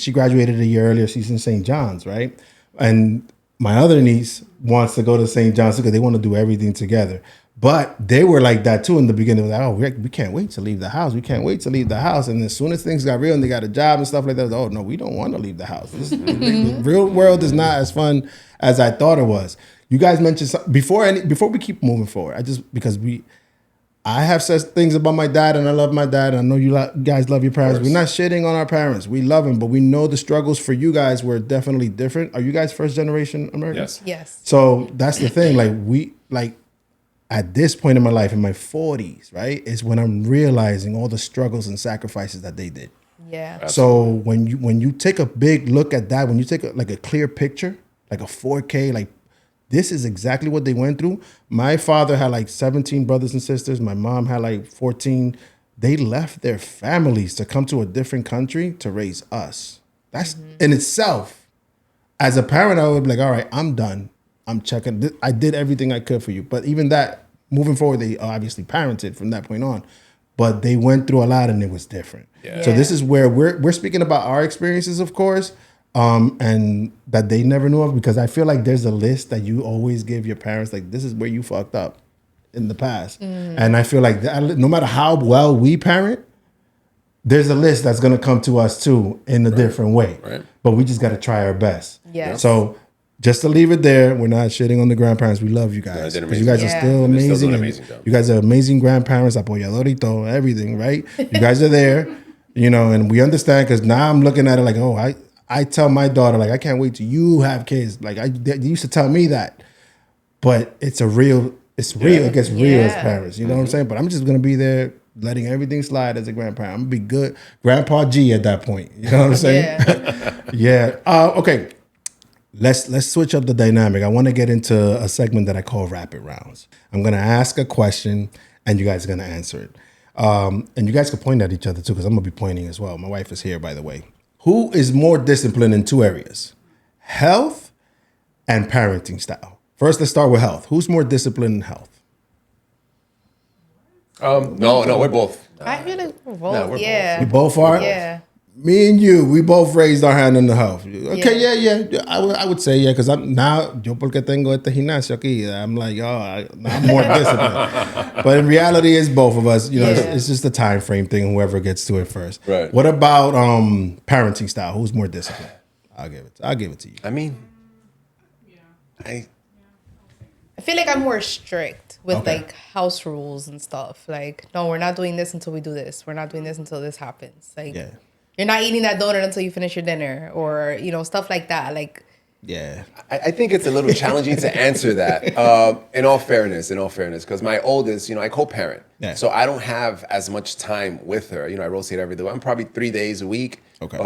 she graduated a year earlier. She's in St. John's, right? And my other niece wants to go to St. John's because they want to do everything together. But they were like that too in the beginning. They were like, oh, we can't wait to leave the house. We can't wait to leave the house. And as soon as things got real and they got a job and stuff like that, oh no, we don't want to leave the house. The real world is not as fun as I thought it was. You guys mentioned before we keep moving forward. I have said things about my dad, and I love my dad. And I know you guys love your parents. We're not shitting on our parents. We love them, but we know the struggles for you guys were definitely different. Are you guys first generation Americans? Yes. Yes. So that's the thing. At this point in my life, in my 40s, right, is when I'm realizing all the struggles and sacrifices that they did. Yeah. So when you take a big look at that, when you take a clear picture, like a 4K, like this is exactly what they went through. My father had like 17 brothers and sisters. My mom had like 14. They left their families to come to a different country to raise us. That's in itself. As a parent, I would be like, all right, I'm done. I'm checking. I did everything I could for you. But even that, moving forward, they obviously parented from that point on. But they went through a lot and it was different. Yeah. So this is where we're speaking about our experiences, of course, and that they never knew of, because I feel like there's a list that you always give your parents, like this is where you fucked up in the past. And I feel like no matter how well we parent, there's a list that's going to come to us too in a different way. Right. But we just got to try our best. Yes. So just to leave it there, we're not shitting on the grandparents. We love you guys. did Because you guys amazing. are Yeah. still They're amazing. still doing and amazing job. you guys are amazing grandparents, apoyadorito, everything, right? You guys are there, and we understand, because now I'm looking at it like, oh, I tell my daughter, like, I can't wait till you have kids. Like, they used to tell me that. But it's real. It gets real as Yeah. parents. You know what I'm saying? But I'm just going to be there letting everything slide as a grandparent. I'm going to be good. Grandpa G at that point. You know what I'm saying? Yeah. Yeah. Okay. Let's switch up the dynamic. I want to get into a segment that I call Rapid Rounds. I'm going to ask a question, and you guys are going to answer it. And you guys can point at each other, too, because I'm going to be pointing as well. My wife is here, by the way. Who is more disciplined in two areas? Health and parenting style. First, let's start with health. Who's more disciplined in health? No, we're both. I feel like we're both. No, we're both. Yeah. We both are? Yeah. Me and you, we both raised our hand in the health. Okay, Yeah. yeah. I would say, yeah, because I'm now, yo porque tengo este gimnasio aquí, I'm like, I'm more disciplined. But in reality, it's both of us. It's just a time frame thing, whoever gets to it first. Right. What about parenting style? Who's more disciplined? I'll give it to you. I mean, I feel like I'm more strict with Okay. like house rules and stuff. Like, no, we're not doing this until we do this. We're not doing this until this happens. Like, Yeah. you're not eating that donut until you finish your dinner, or stuff like that. Like, Yeah. I think it's a little challenging to answer that. In all fairness, because my oldest, I co-parent, Yeah. so I don't have as much time with her. I rotate every day. I'm probably 3 days a week. Okay.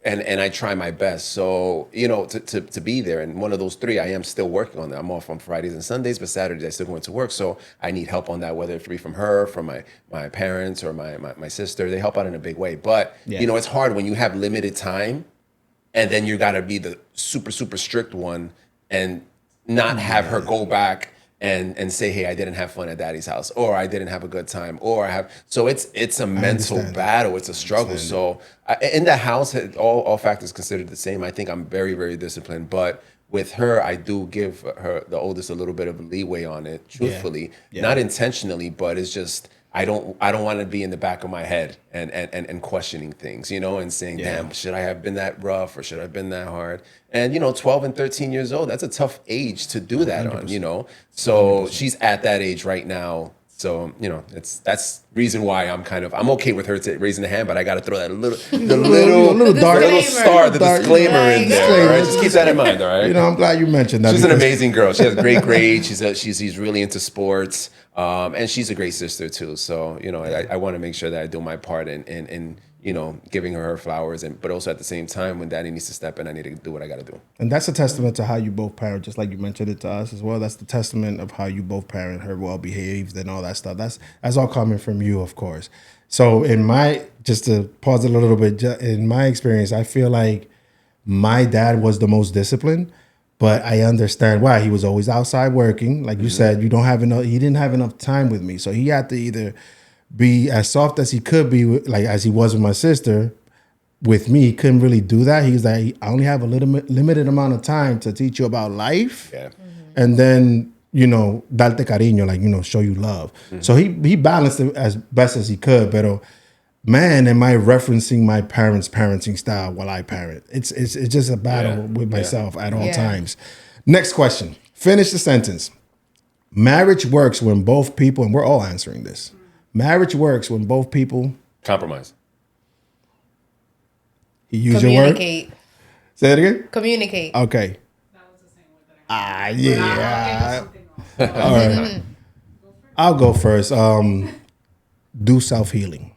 And I try my best. So to be there. And one of those 3, I am still working on that. I'm off on Fridays and Sundays, but Saturdays I still go into work. So I need help on that, whether it be from her, from my parents, or my sister. They help out in a big way. But Yeah. it's hard when you have limited time. And then you got to be the super, super strict one and not have her go back and say, hey, I didn't have fun at daddy's house, or I didn't have a good time, or I have. So it's a mental understand. battle. It's a struggle. So in the house, all factors considered the same, I think I'm very, very disciplined. But with her, I do give her, the oldest, a little bit of leeway on it, truthfully. Yeah. Not intentionally, but it's just, I don't want to be in the back of my head and questioning things, you know, and saying, damn, should I have been that rough or should I have been that hard? And, you know, 12 and 13 years old, that's a tough age to do that 100%. On, you know? So 100%. She's at that age right now. So, you know, that's reason why I'm okay with her raising the hand, but I got to throw that little disclaimer in there. All right? Just keep that in mind, all right? You know, I'm glad you mentioned that. She's an amazing girl. She has great grades. She's really into sports. And she's a great sister too. So, you know, I want to make sure that I do my part in you know, giving her flowers, but also at the same time, when daddy needs to step in, I need to do what I got to do. And that's a testament to how you both parent, just like you mentioned it to us as well. That's the testament of how you both parent, her well behaved and all that stuff. That's all coming from you, of course. So just to pause it a little bit, in my experience, I feel like my dad was the most disciplined, but I understand why. He was always outside working. Like you said, he didn't have enough time with me. So he had to either be as soft as he could be, like as he was with my sister. With me, he couldn't really do that. He was like, I only have a limited amount of time to teach you about life. Yeah. And then, you know, darte cariño, like, you know, show you love. So he balanced it as best as he could. But man, am I referencing my parents' parenting style while I parent? It's just a battle with myself at all times. Next question. Finish the sentence. Marriage works when both people, and we're all answering this. Marriage works when both people compromise. You use your word? Communicate. Say it again? Communicate. Okay. That was the same word that I All right. I'll go first. Do self-healing.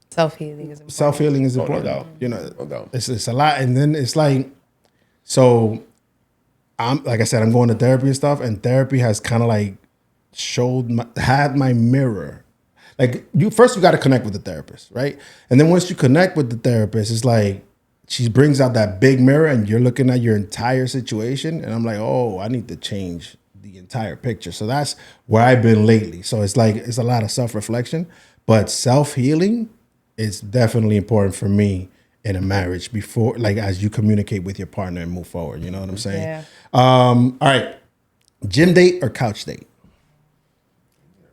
Self-healing is important. Self-healing is important. No doubt. You know, No doubt. It's a lot. And then it's like, so like I said, I'm going to therapy and stuff, and therapy has kind of like had my mirror. Like you got to connect with the therapist, right? And then once you connect with the therapist, it's like she brings out that big mirror and you're looking at your entire situation. And I'm like, oh, I need to change the entire picture. So that's where I've been lately. So it's like, it's a lot of self-reflection, but self-healing is definitely important for me in a marriage before, like as you communicate with your partner and move forward. You know what I'm saying? Yeah. All right. Gym date or couch date?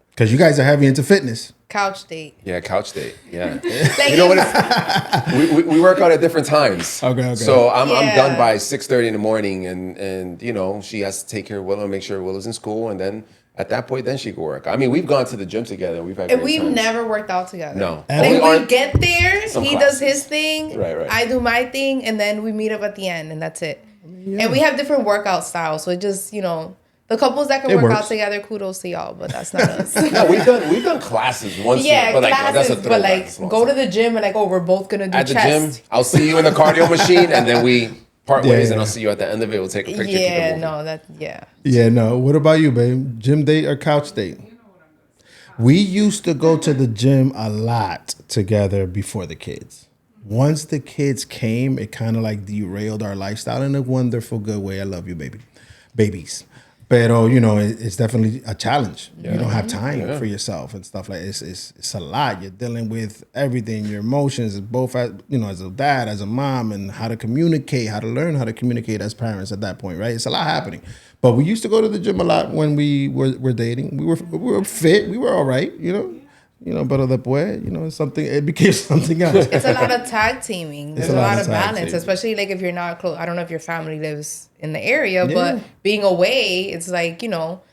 Because you guys are heavy into fitness. Couch date. Yeah, couch date. Yeah. You know what? We work out at different times. Okay. So I'm done by 6:30 in the morning, and you know, she has to take care of Willow and make sure Willow's in school, and then at that point, then she can work. I mean, we've gone to the gym together. We've never worked out together. No. Like we get there, he does his thing, right. I do my thing, and then we meet up at the end, and that's it. And we have different workout styles, so it just, you know, the couples that can work out together, kudos to y'all, but that's not us. No, we've done classes once. Yeah, but classes, like, but like go to the gym and like, oh, we're both gonna do at the chest. gym. I'll see you in the cardio machine, and then we part ways, and I'll see you at the end of it. We'll take a picture. Yeah, no. What about you, babe? Gym date or couch date? We used to go to the gym a lot together before the kids. Once the kids came, it kind of like derailed our lifestyle in a wonderful, good way. I love you, babies. Pero, you know, it's definitely a challenge. Yeah. You don't have time for yourself and stuff like this. It's a lot. You're dealing with everything, your emotions, both as, you know, as a dad, as a mom, and how to communicate, how to learn how to communicate as parents at that point, right? It's a lot happening. But we used to go to the gym a lot when we were dating. We were fit. We were all right, you know. You know, but después, you know, it became something else. It's a lot of tag teaming. There's a lot of balance, especially like if you're not close. I don't know if your family lives in the area, but being away, it's like, you know,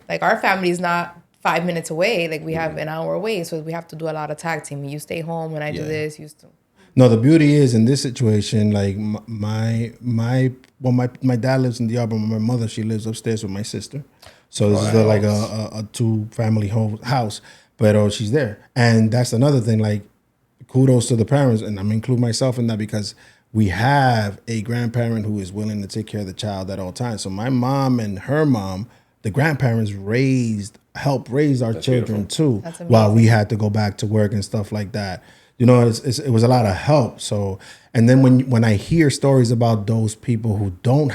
like our family is not 5 minutes away. Like we have an hour away, so we have to do a lot of tag teaming. You stay home when I do this. No, the beauty is in this situation, like my dad lives in the yard, but my mother, she lives upstairs with my sister. So this is like a 2-family house. But she's there. And that's another thing, like, kudos to the parents, and I'm include myself in that because we have a grandparent who is willing to take care of the child at all times. So my mom and her mom, the grandparents helped raise our children too, while we had to go back to work and stuff like that. You know, it was a lot of help. So, and then when I hear stories about those people who don't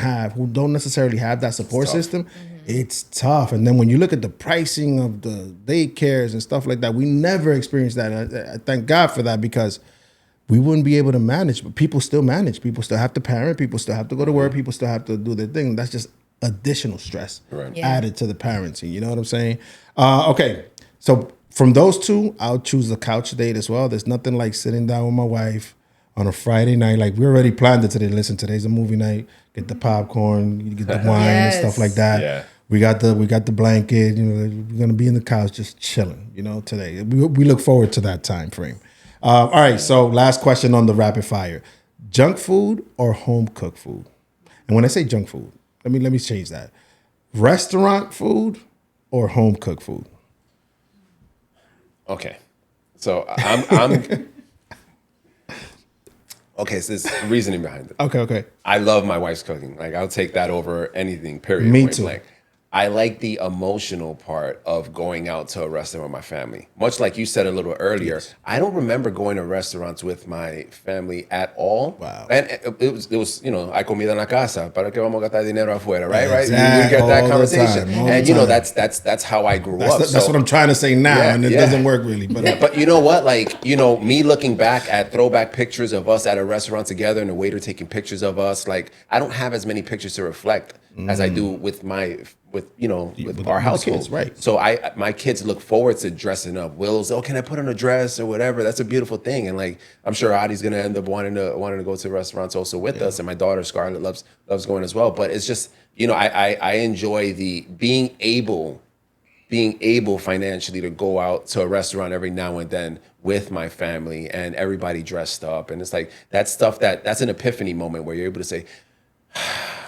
necessarily have that support system, it's tough. And then when you look at the pricing of the daycares and stuff like that, we never experienced that. I thank God for that because we wouldn't be able to manage, but people still manage. People still have to parent. People still have to go to work. People still have to do their thing. That's just additional stress added to the parenting. You know what I'm saying? Okay. So from those two, I'll choose the couch date as well. There's nothing like sitting down with my wife on a Friday night. Like we already planned it today. Listen, today's a movie night. Get the popcorn, you get the wine and stuff like that. Yeah. We got the blanket. You know, we're gonna be in the couch just chilling. You know, today we look forward to that time frame. All right. So last question on the rapid fire: junk food or home cooked food? And when I say junk food, let me change that: restaurant food or home cooked food? Okay. So I'm okay, so there's reasoning behind it. Okay. I love my wife's cooking. Like I'll take that over anything, period. Me point too. blank. I like the emotional part of going out to a restaurant with my family. Much like you said a little earlier, I don't remember going to restaurants with my family at all. Wow. And it was, you know, hay comida en la casa, para que vamos a gastar dinero afuera, right? Right? Exactly. You get that All the conversation. time, all And the you know, time. that's how I grew up. That's what I'm trying to say now, Yeah, and it yeah. doesn't work really. But Yeah, but you know what? Like, you know, me looking back at throwback pictures of us at a restaurant together and the waiter taking pictures of us, like I don't have as many pictures to reflect as I do with our household. kids, right. So my kids look forward to dressing up. Will's, oh, can I put on a dress or whatever? That's a beautiful thing. And like I'm sure Adi's gonna end up wanting to go to restaurants also with us. And my daughter Scarlett loves going as well. But it's just, you know, I enjoy the being able financially to go out to a restaurant every now and then with my family and everybody dressed up. And it's like that stuff that's an epiphany moment where you're able to say,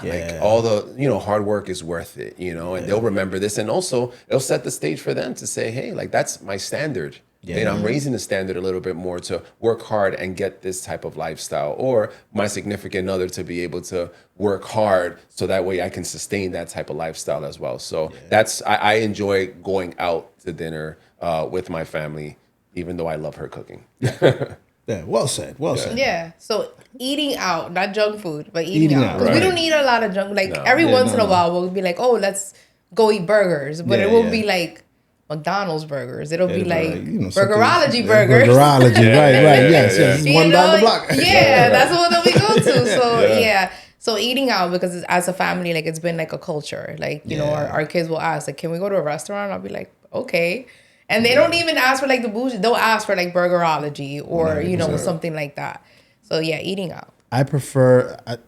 like all the, you know, hard work is worth it, you know, and they'll remember this. And also it'll set the stage for them to say, hey, like that's my standard. And I'm raising the standard a little bit more to work hard and get this type of lifestyle, or my significant other to be able to work hard so that way I can sustain that type of lifestyle as well. So that's, I enjoy going out to dinner with my family, even though I love her cooking. yeah, well said. Yeah. So eating out, not junk food, but eating Eating out. out, Because we right. don't eat a lot of junk. Like No. every Yeah, once in a no. while, we'll be like, oh, let's go eat burgers. But Yeah, it won't yeah. be like McDonald's burgers. It'll be like you know, Burgerology something- burgers. Burgerology, right. Yes. It's You one down the know? block. Yeah, that's the one that we go to. So yeah. So eating out, because as a family, like it's been like a culture. Like, you know, our kids will ask, like, can we go to a restaurant? I'll be like, okay. And they don't even ask for like the bougie. They'll ask for like Burgerology or, you know, something like that. So yeah, eating out. I prefer. I'm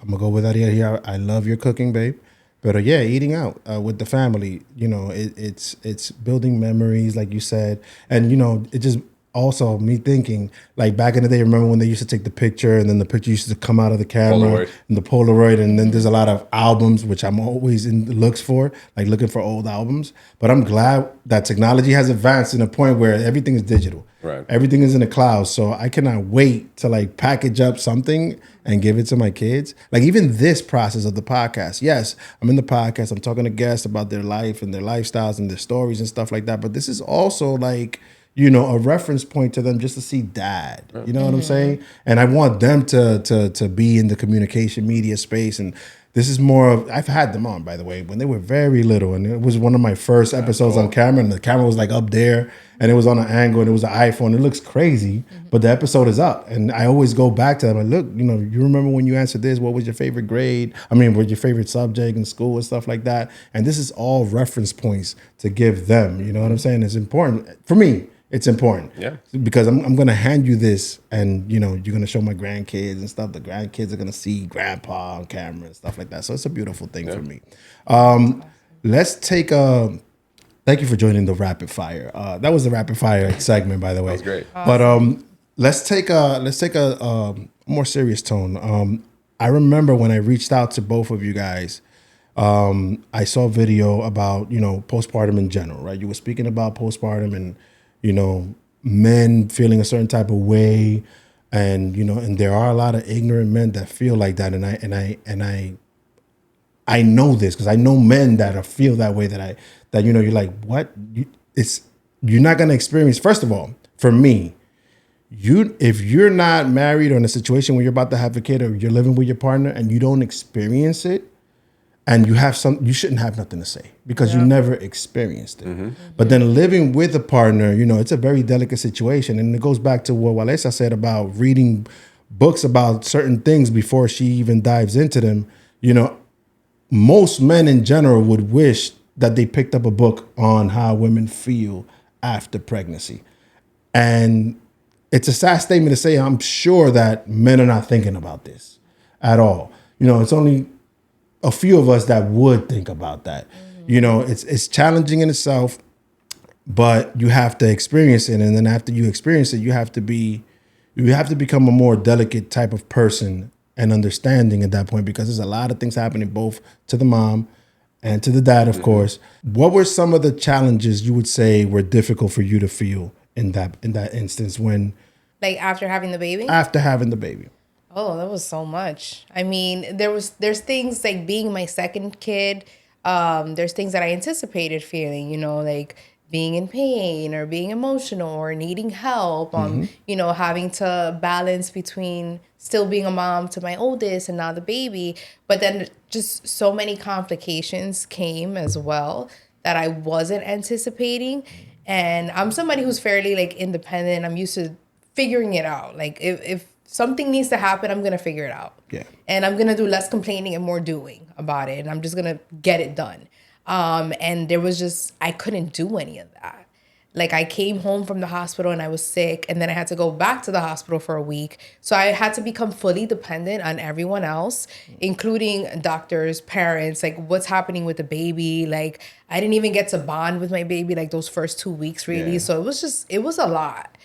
gonna go with Ariel here. I love your cooking, babe. But yeah, eating out with the family, you know, it's building memories, like you said, and you know, it just also me thinking like back in the day. Remember when they used to take the picture, and then the picture used to come out of the camera, Polaroid. and the Polaroid, and then there's a lot of albums which I'm always in the looks for, like looking for old albums. But I'm glad that technology has advanced in a point where everything is digital. Right. Everything is in the cloud. So I cannot wait to like package up something and give it to my kids. Like even this process of the podcast. Yes, I'm in the podcast. I'm talking to guests about their life and their lifestyles and their stories and stuff like that. But this is also like, you know, a reference point to them just to see dad. You know what I'm saying? And I want them to be in the communication media space. And this is more of, I've had them on, by the way, when they were very little. And it was one of my first episodes on camera. And the camera was like up there. And it was on an angle, and it was an iPhone. It looks crazy, but the episode is up. And I always go back to them and look, you know, you remember when you answered this, what was your favorite grade? I mean, what was your favorite subject in school and stuff like that? And this is all reference points to give them. You know what I'm saying? It's important. For me, it's important. Yeah. Because I'm going to hand you this, and, you know, you're going to show my grandkids and stuff. The grandkids are going to see grandpa on camera and stuff like that. So it's a beautiful thing for me. Let's take a... Thank you for joining the rapid fire. That was the rapid fire segment, by the way. That was great. But let's take a more serious tone. I remember when I reached out to both of you guys, I saw a video about, you know, postpartum in general, right? You were speaking about postpartum and, you know, men feeling a certain type of way, and you know, and there are a lot of ignorant men that feel like that, and I know this because I know men that feel that way, that you know, you're like, what? You're not gonna experience. First of all, for me, if you're not married or in a situation where you're about to have a kid or you're living with your partner and you don't experience it, and you shouldn't have nothing to say because you never experienced it. But then living with a partner, you know, it's a very delicate situation, and it goes back to what Walessa said about reading books about certain things before she even dives into them. You know, most men in general would wish that they picked up a book on how women feel after pregnancy. And it's a sad statement to say, I'm sure that men are not thinking about this at all. You know, it's only a few of us that would think about that. You know, it's challenging in itself, but you have to experience it. And then after you experience it, you have to become a more delicate type of person and understanding at that point, because there's a lot of things happening both to the mom and to the dad, of course. What were some of the challenges you would say were difficult for you to feel in that instance when Like after having the baby? after having the baby? Oh, that was so much. I mean, there's things like being my second kid. There's things that I anticipated feeling, you know, like being in pain or being emotional or needing help. You know, having to balance between still being a mom to my oldest and now the baby. But then just so many complications came as well that I wasn't anticipating. And I'm somebody who's fairly like independent. I'm used to figuring it out. Like if something needs to happen, I'm going to figure it out. Yeah. And I'm going to do less complaining and more doing about it. And I'm just going to get it done. And there was just, I couldn't do any of that. Like I came home from the hospital and I was sick, and then I had to go back to the hospital for a week. So I had to become fully dependent on everyone else, including doctors, parents, like what's happening with the baby. Like I didn't even get to bond with my baby like those first 2 weeks really. Yeah. So it was a lot.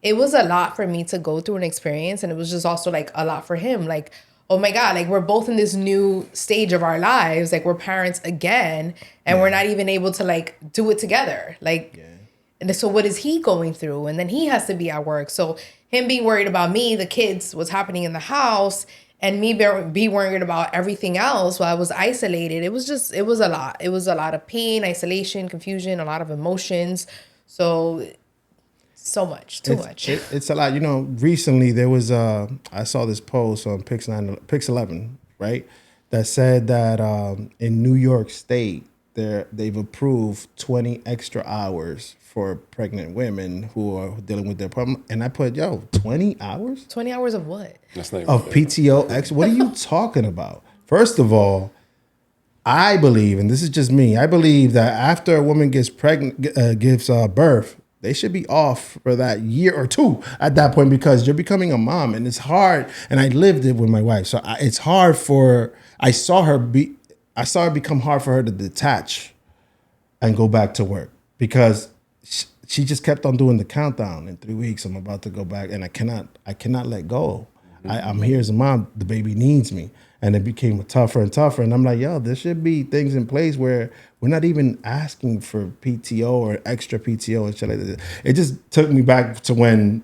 It was a lot for me to go through an experience, and it was just also like a lot for him. Like, oh my God, like we're both in this new stage of our lives. Like we're parents again, and we're not even able to like do it together. Like, and so what is he going through? And then he has to be at work. So him being worried about me, the kids, what's happening in the house, and me be worried about everything else while I was isolated. It was a lot. It was a lot of pain, isolation, confusion, a lot of emotions. So much, too much. It's a lot. You know, recently there was I saw this post on Pix 11, right, that said that in New York State they've approved 20 extra hours for pregnant women who are dealing with their problem. And I put, 20 hours? 20 hours of what? That's not Of PTO extra? What are you talking about? First of all, I believe, and this is just me, I believe that after a woman gets pregnant, gives birth, they should be off for that year or two at that point, because you're becoming a mom and it's hard. And I lived it with my wife. So it's hard I saw it become hard for her to detach and go back to work, because she just kept on doing the countdown. In 3 weeks, I'm about to go back, and I cannot let go. I'm here as a mom. The baby needs me. And it became tougher and tougher. And I'm like, there should be things in place where we're not even asking for PTO or extra PTO and shit like that. It just took me back to when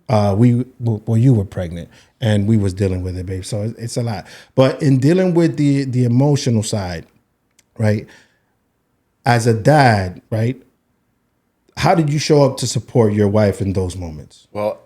you were pregnant and we was dealing with it, babe. So it's a lot. But in dealing with the emotional side, right, as a dad, right, how did you show up to support your wife in those moments? Well,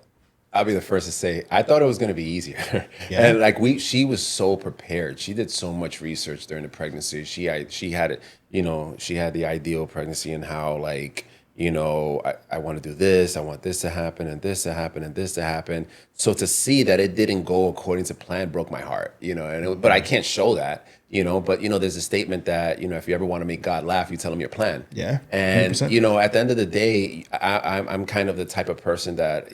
I'll be the first to say, I thought it was going to be easier. Yeah. And like she was so prepared. She did so much research during the pregnancy. She had it, she had the ideal pregnancy and how like, I want to do this. I want this to happen and this to happen and this to happen. So to see that it didn't go according to plan broke my heart, but I can't show that, but there's a statement that, if you ever want to make God laugh, you tell him your plan. Yeah. And, 100%. at the end of the day, I'm kind of the type of person that,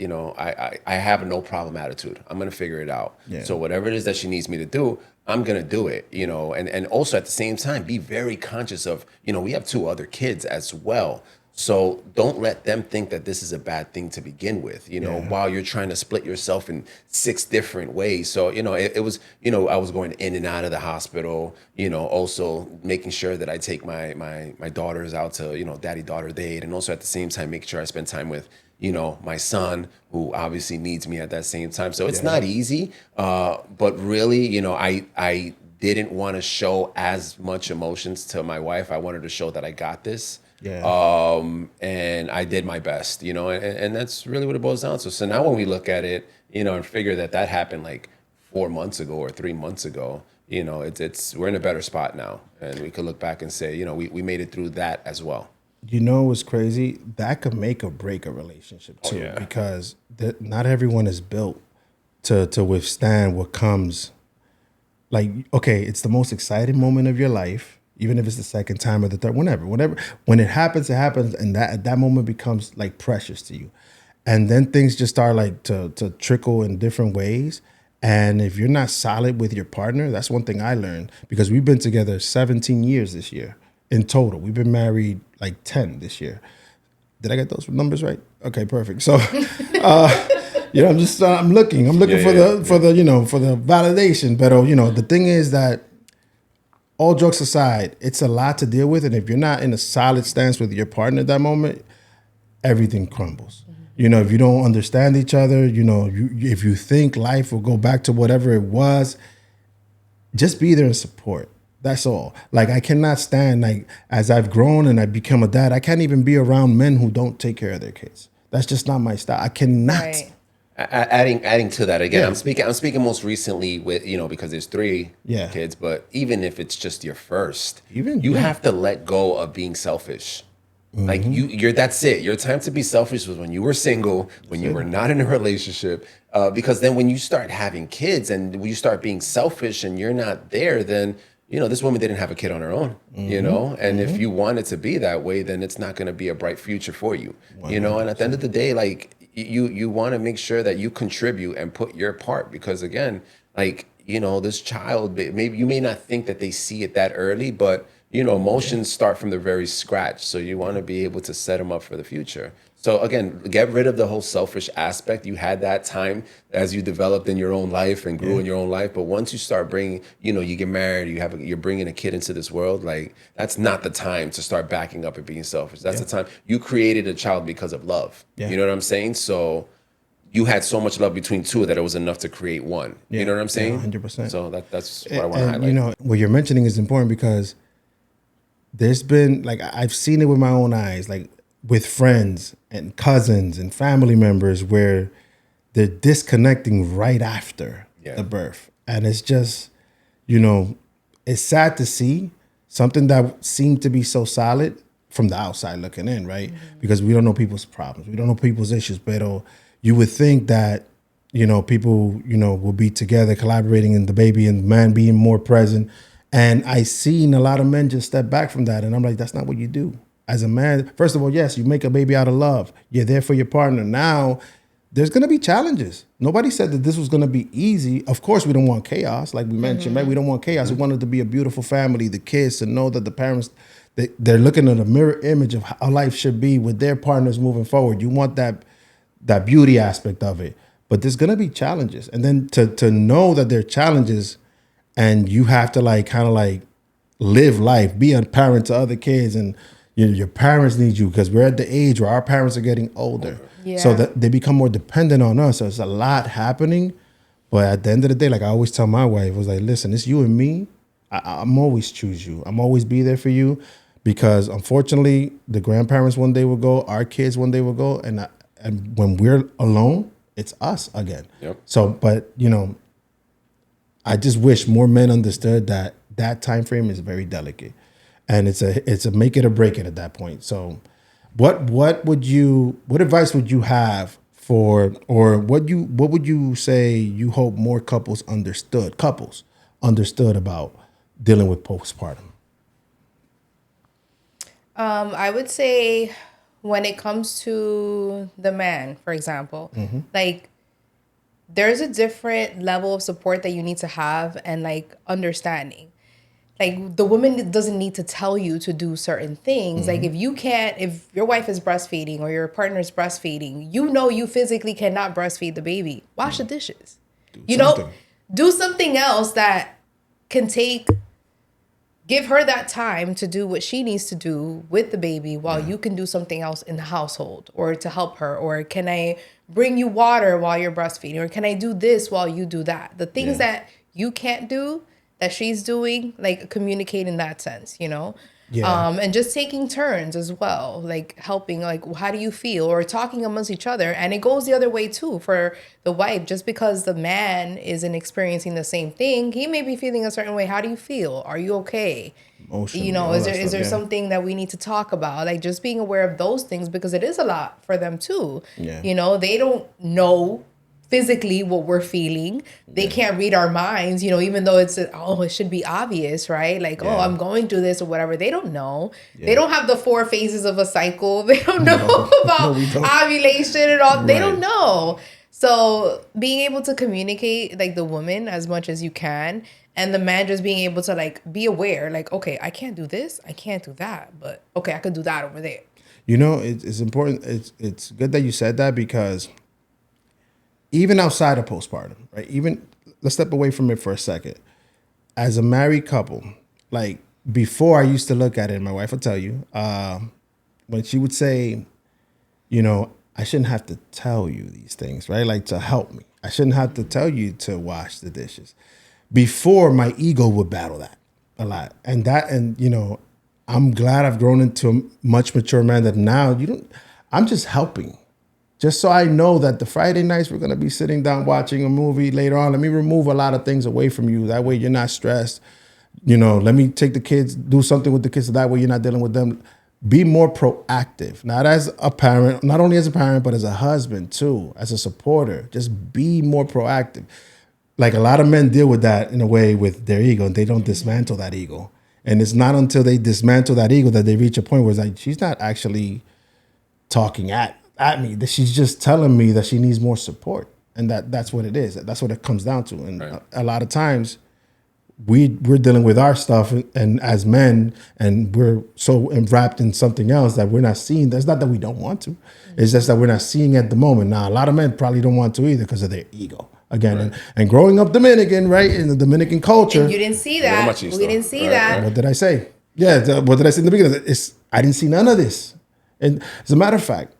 I have a no problem attitude. I'm going to figure it out. Yeah. So whatever it is that she needs me to do, I'm going to do it, and also at the same time, be very conscious of, we have 2 other kids as well. So don't let them think that this is a bad thing to begin with, while you're trying to split yourself in 6 different ways. So, it was, I was going in and out of the hospital, also making sure that I take my daughters out to, daddy-daughter date, and also at the same time, make sure I spend time with, my son, who obviously needs me at that same time. So it's not easy, but really, I didn't want to show as much emotions to my wife. I wanted to show that I got this. Yeah. And I did my best, and that's really what it boils down to. So now when we look at it, and figure that happened like 4 months ago or 3 months ago, we're in a better spot now, and we could look back and say, we made it through that as well. What's crazy? That could make or break a relationship too, because not everyone is built to withstand what comes. Like, okay, it's the most exciting moment of your life. even if it's the second time or the third, whenever, when it happens, and that at that moment becomes like precious to you, and then things just start like to trickle in different ways. And if you're not solid with your partner, that's one thing I learned, because we've been together 17 years this year in total. We've been married like 10 this year. Did I get those numbers right? Okay, perfect. So, I'm looking for the validation. But the thing is that, all jokes aside, it's a lot to deal with, and if you're not in a solid stance with your partner at that moment, everything crumbles. If you don't understand each other, if you think life will go back to whatever it was, just be there and support. That's all. Like, I cannot stand, like, as I've grown and I've become a dad, I can't even be around men who don't take care of their kids. That's just not my style. I cannot. Right. Adding to that again, Yeah. I'm speaking most recently with, because there's 3 kids, but even if it's just your first, you have to let go of being selfish. Like you're that's it. Your time to be selfish was when you were single, when you were not in a relationship. Because then when you start having kids and when you start being selfish and you're not there, then this woman didn't have a kid on her own. And if you want it to be that way, then it's not going to be a bright future for you. 100%. And at the end of the day, like you want to make sure that you contribute and put your part, because again, like this child, maybe you may not think that they see it that early, but emotions start from the very scratch. So you want to be able to set them up for the future. So again, get rid of the whole selfish aspect. You had that time as you developed in your own life and grew in your own life. But once you start bringing, you get married, you're bringing a kid into this world. Like, that's not the time to start backing up and being selfish. That's the time. You created a child because of love. You know what I'm saying? So you had so much love between 2 that it was enough to create one. You know what I'm saying? 100%. So that's what I want to highlight. What you're mentioning is important, because there's been, like, I've seen it with my own eyes, like with friends and cousins and family members, where they're disconnecting right after the birth. And it's just, it's sad to see something that seemed to be so solid from the outside looking in, right? Because we don't know people's problems. We don't know people's issues. But you would think that, people, will be together collaborating in the baby and the man being more present. And I seen a lot of men just step back from that. And I'm like, that's not what you do. As a man, first of all, yes, you make a baby out of love. You're there for your partner. Now, there's going to be challenges. Nobody said that this was going to be easy. Of course, we don't want chaos. Like we mentioned, right? We don't want chaos. We want it to be a beautiful family. The kids to know that the parents, they're looking at a mirror image of how life should be with their partners moving forward. You want that beauty aspect of it. But there's going to be challenges. And then to know that there are challenges, and you have to live life, be a parent to other kids, and your parents need you, because we're at the age where our parents are getting older. So that they become more dependent on us. So it's a lot happening. But at the end of the day, like I always tell my wife, I was like, listen, it's you and me. I'm always choose you. I'm always be there for you, because unfortunately, the grandparents one day will go, our kids one day will go, and when we're alone, it's us again. So, but I just wish more men understood that time frame is very delicate, and it's a make it or break it at that point. So, what advice would you have for, or what would you say you hope more couples understood about dealing with postpartum? I would say, when it comes to the man, for example, like, there's a different level of support that you need to have, and like understanding. Like, the woman doesn't need to tell you to do certain things. Like, if your wife is breastfeeding or your partner is breastfeeding, you physically cannot breastfeed the baby. Wash the dishes. Do something else that can give her that time to do what she needs to do with the baby, while you can do something else in the household, or to help her. Or, can I bring you water while you're breastfeeding? Or can I do this while you do that? The things that you can't do, that she's doing, like, communicate in that sense, and just taking turns as well, like helping, like, how do you feel, or talking amongst each other. And it goes the other way too for the wife. Just because the man isn't experiencing the same thing, he may be feeling a certain way. How do you feel? Are you okay? Is there something that we need to talk about? Like, just being aware of those things, because it is a lot for them too. They don't know physically what we're feeling. They can't read our minds, you know, even though it should be obvious, right? Like, oh, I'm going through this or whatever. They don't know. They don't have the 4 phases of a cycle. They don't know about ovulation and all. They don't know. So being able to communicate, like, the woman as much as you can, and the man just being able to, like, be aware, like, okay, I can't do this, I can't do that, but okay, I could do that over there. You know, it's important. It's good that you said that, because even outside of postpartum, right? Even, let's step away from it for a second. As a married couple, like, before, I used to look at it, and my wife will tell you, when she would say, you know, I shouldn't have to tell you these things, right? Like, to help me. I shouldn't have to tell you to wash the dishes. Before, my ego would battle that a lot. And you know, I'm glad I've grown into a much mature man that now I'm just helping. Just so I know that the Friday nights we're going to be sitting down watching a movie later on. Let me remove a lot of things away from you. That way you're not stressed. You know, let me take the kids, do something with the kids, so that way you're not dealing with them. Be more proactive, not as a parent, not only as a parent, but as a husband too, as a supporter. Just be more proactive. Like, a lot of men deal with that in a way with their ego, and they don't dismantle that ego. And it's not until they dismantle that ego that they reach a point where it's like, she's not actually talking at me, that she's just telling me that she needs more support. And that's what it is. That's what it comes down to. And a lot of times we're dealing with our stuff, and as men, and we're so enwrapped in something else that we're not seeing. That's not that we don't want to. It's just that we're not seeing at the moment. Now, a lot of men probably don't want to either because of their ego. Again, and growing up Dominican, right, in the Dominican culture. And you didn't see that. We didn't see that. What did I say? Yeah, what did I say in the beginning? I didn't see none of this. And as a matter of fact,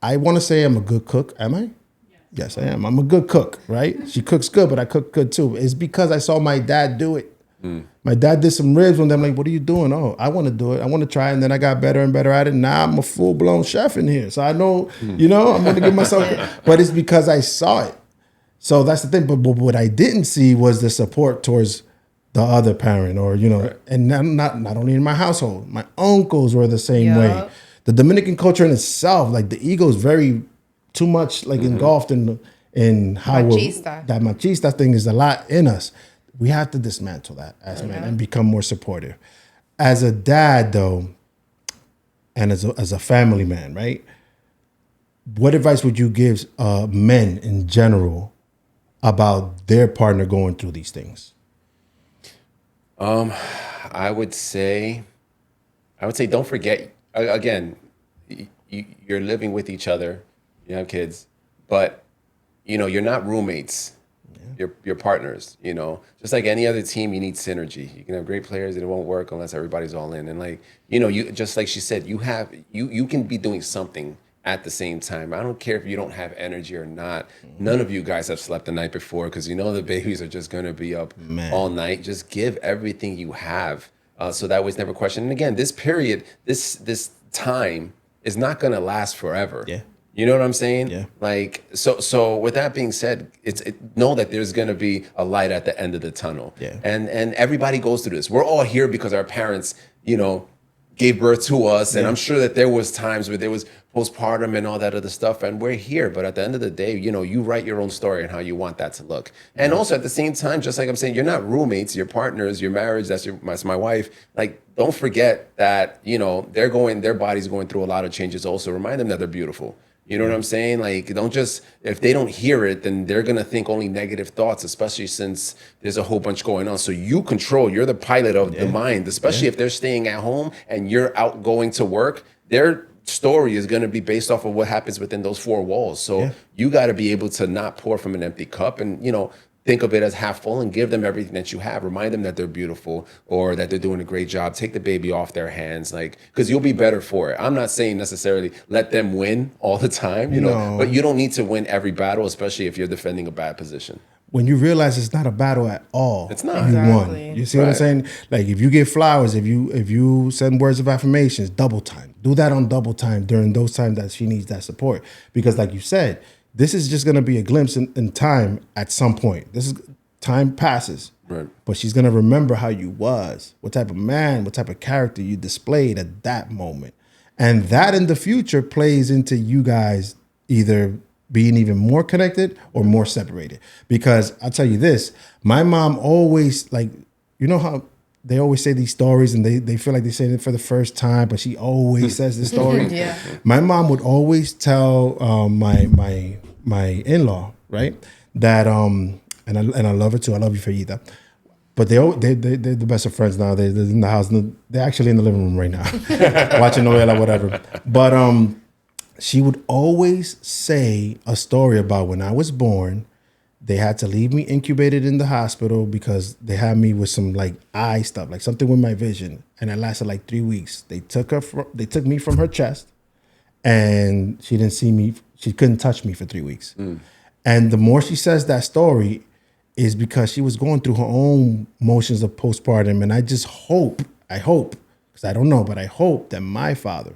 I want to say I'm a good cook. Am I? Yes, I am. I'm a good cook, right? She cooks good, but I cook good too. It's because I saw my dad do it. My dad did some ribs one day. I'm like, what are you doing? Oh, I want to do it. I want to try it. And then I got better and better at it. Now I'm a full-blown chef in here. So I know, you know, I'm going to give myself, but it's because I saw it. So that's the thing. But what I didn't see was the support towards the other parent, or, you know, and not only in my household, my uncles were the same way. The Dominican culture in itself, like, the ego is very too much, like, engulfed in how that machista thing is a lot in us. We have to dismantle that as men and become more supportive. As a dad, though, and as a family man, right? What advice would you give men in general about their partner going through these things? I would say don't forget, again, you're living with each other, you have kids, but, you know, you're not roommates. You're partners, you know. Just like any other team, you need synergy. You can have great players, and it won't work unless everybody's all in. And, like, you know, you just like she said, you can be doing something at the same time. I don't care if you don't have energy or not. None of you guys have slept the night before, because you know the babies are just going to be up all night. Just give everything you have, so that way it's never questioned. And again, this period, this time is not going to last forever. Yeah. You know what I'm saying? Yeah. Like, so with that being said, know that there's going to be a light at the end of the tunnel. Yeah. And everybody goes through this. We're all here because our parents, you know, gave birth to us. And I'm sure that there was times where there was postpartum and all that other stuff, and we're here. But at the end of the day, you know, you write your own story and how you want that to look. And also at the same time, just like I'm saying, you're not roommates, you're partners, your marriage, that's my wife. Like, don't forget that, you know, their body's going through a lot of changes also. Remind them that they're beautiful. You know what I'm saying? Like, if they don't hear it, then they're going to think only negative thoughts, especially since there's a whole bunch going on. So you're the pilot of the mind, especially if they're staying at home and you're out going to work. Their story is going to be based off of what happens within those 4 walls. So you got to be able to not pour from an empty cup, and, you know, think of it as half full and give them everything that you have. Remind them that they're beautiful or that they're doing a great job. Take the baby off their hands, like, because you'll be better for it. I'm not saying necessarily let them win all the time, you know, but you don't need to win every battle, especially if you're defending a bad position. When you realize it's not a battle at all, it's not. You won. You see what I'm saying? Like, if you give flowers, if you send words of affirmations, double time. Do that on double time during those times that she needs that support. Because, like you said, this is just going to be a glimpse in time at some point. Time passes, right? But she's going to remember how you was, what type of man, what type of character you displayed at that moment. And that in the future plays into you guys either being even more connected or more separated. Because I'll tell you this, my mom always, like, you know how they always say these stories and they feel like they're saying it for the first time, but she always says the story. Yeah. My mom would always tell my in-law, right, that and I love her too. I love you, Fayita. But they're the best of friends now. They're in the house. They're actually in the living room right now, watching novela, whatever. But she would always say a story about when I was born. They had to leave me incubated in the hospital because they had me with some like eye stuff, like something with my vision, and it lasted like 3 weeks. They took me from her chest, and she didn't see me. She couldn't touch me for 3 weeks. And the more she says that story, is because she was going through her own motions of postpartum, and I hope, because I don't know, but I hope that my father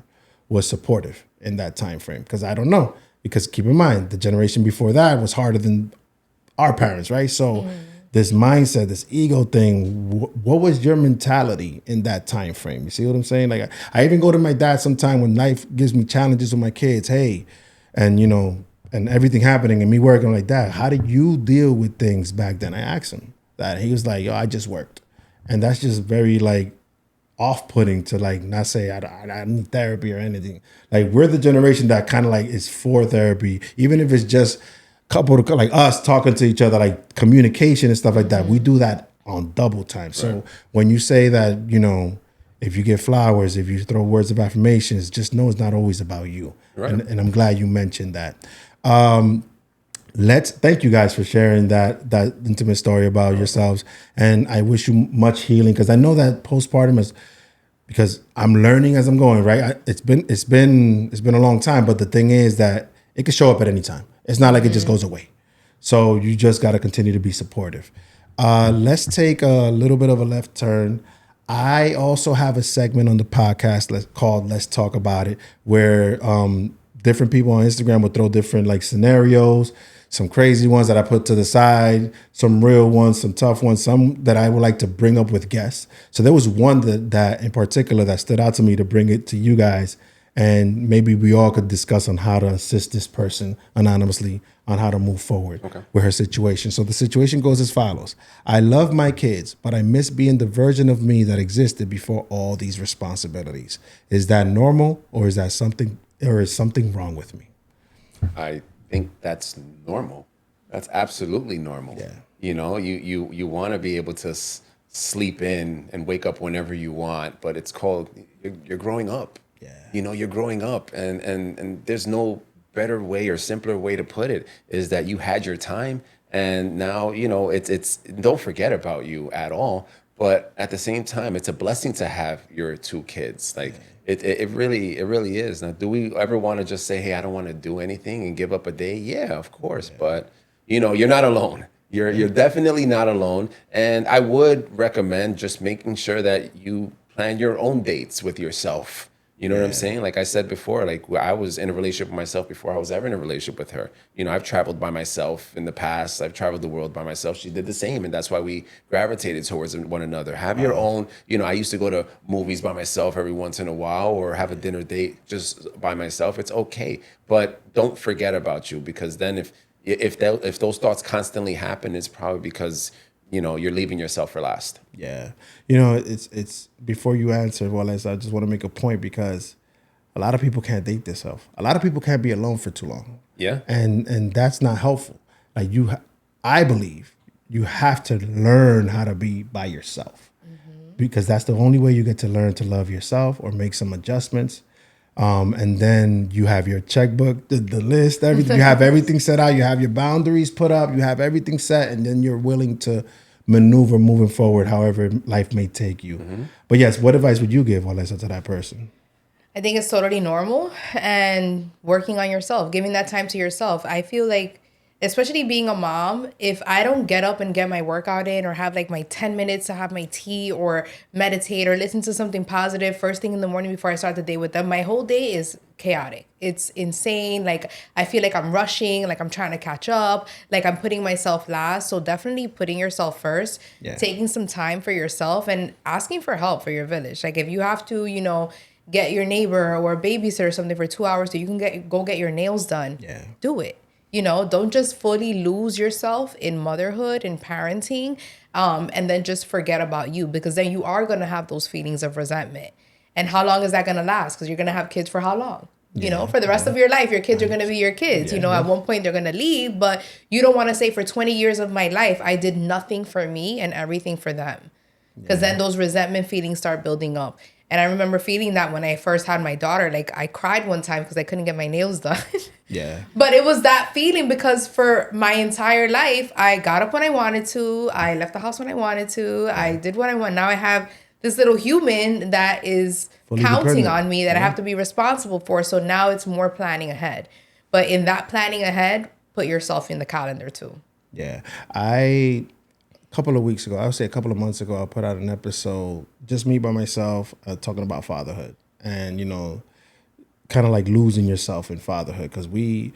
was supportive in that time frame, because I don't know. Because keep in mind, the generation before that was harder than our parents, right? So this mindset, this ego thing, what was your mentality in that time frame? You see what I'm saying? Like I even go to my dad sometime when life gives me challenges with my kids, hey, and and everything happening and me working like that. How did you deal with things back then? I asked him that. He was like, yo, I just worked. And that's just very like off-putting to like not say I need therapy or anything. Like we're the generation that kind of like is for therapy, even if it's just coupled like us talking to each other, like communication and stuff like that. We do that on double time. So when you say that, if you get flowers, if you throw words of affirmations, just know it's not always about you. Right. And I'm glad you mentioned that. Thank you guys for sharing that intimate story about yourselves. And I wish you much healing, because I know that postpartum is, because I'm learning as I'm going, right? It's been a long time, but the thing is that it can show up at any time. It's not like it just goes away. So you just got to continue to be supportive. Let's take a little bit of a left turn. I also have a segment on the podcast called Let's Talk About It, where different people on Instagram will throw different like scenarios, some crazy ones that I put to the side, some real ones, some tough ones, some that I would like to bring up with guests. So there was one that in particular that stood out to me to bring it to you guys. And maybe we all could discuss on how to assist this person anonymously on how to move forward with her situation. So the situation goes as follows. I love my kids, but I miss being the version of me that existed before all these responsibilities. Is that normal, or is something wrong with me? I think that's normal. That's absolutely normal. Yeah. You want to be able to sleep in and wake up whenever you want, but it's called, you're growing up. Yeah. You're growing up, and there's no better way or simpler way to put it, is that you had your time, and now, it's don't forget about you at all. But at the same time, it's a blessing to have your two kids. Like it really is. Now, do we ever want to just say, hey, I don't want to do anything and give up a day? Yeah, of course. Yeah. But you're not alone. You're definitely not alone. And I would recommend just making sure that you plan your own dates with yourself. You know what I'm saying? Like I said before, like I was in a relationship with myself before I was ever in a relationship with her. I've traveled by myself in the past. I've traveled the world by myself. She did the same. And that's why we gravitated towards one another. Have your own, I used to go to movies by myself every once in a while, or have a dinner date just by myself. It's okay. But don't forget about you, because then if those thoughts constantly happen, it's probably because you're leaving yourself for last. Yeah. It's before you answer, Walessa, I just want to make a point, because a lot of people can't date themselves. A lot of people can't be alone for too long. Yeah. And that's not helpful. Like I believe you have to learn how to be by yourself, because that's the only way you get to learn to love yourself or make some adjustments. And then you have your checkbook, the list, everything. You have everything set out. You have your boundaries put up. You have everything set, and then you're willing to maneuver moving forward, however life may take you. But yes, what advice would you give, Walessa, to that person? I think it's totally normal, and working on yourself, giving that time to yourself. I feel like, especially being a mom, if I don't get up and get my workout in, or have like my 10 minutes to have my tea or meditate or listen to something positive first thing in the morning before I start the day with them, my whole day is chaotic. It's insane. Like I feel like I'm rushing, like I'm trying to catch up, like I'm putting myself last. So definitely putting yourself first, taking some time for yourself, and asking for help for your village. Like if you have to, get your neighbor or a babysitter or something for 2 hours so you can go get your nails done, do it. You know, don't just fully lose yourself in motherhood and parenting, and then just forget about you, because then you are going to have those feelings of resentment. And how long is that going to last? Because you're going to have kids for how long? You know, for the rest of your life, your kids are going to be your kids. You know, at one point they're going to leave, but you don't want to say for 20 years of my life, I did nothing for me and everything for them. Because then those resentment feelings start building up. And I remember feeling that when I first had my daughter. Like, I cried one time because I couldn't get my nails done. Yeah. But it was that feeling because for my entire life, I got up when I wanted to. I left the house when I wanted to. I did what I want. Now I have this little human that is Fully counting dependent. on me that I have to be responsible for. So now it's more planning ahead. But in that planning ahead, put yourself in the calendar too. Yeah. A couple of weeks ago, I would say a couple of months ago, I put out an episode, just me by myself, talking about fatherhood and, you know, kind of like losing yourself in fatherhood, because we,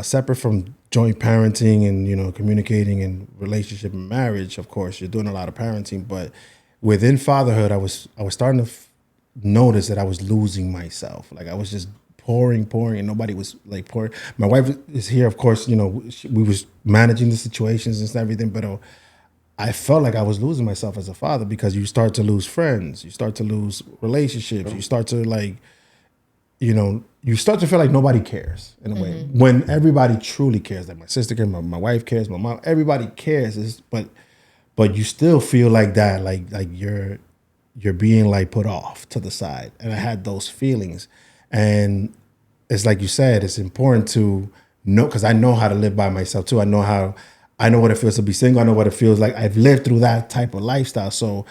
separate from joint parenting and, you know, communicating and relationship and marriage, of course, you're doing a lot of parenting, but within fatherhood, I was starting to notice that I was losing myself. Like I was just pouring, and nobody was like pouring. My wife is here, of course, you know, we was managing the situations and everything, but I felt like I was losing myself as a father, because you start to lose friends, you start to lose relationships, you start to like, you know, you start to feel like nobody cares in a way, when everybody truly cares. Like my sister cares, my wife cares, my mom, everybody cares. But you still feel like that, like you're being like put off to the side. And I had those feelings. And it's like you said, it's important to know, because I know how to live by myself too. I know what it feels to be single. I know what it feels like. I've lived through that type of lifestyle. So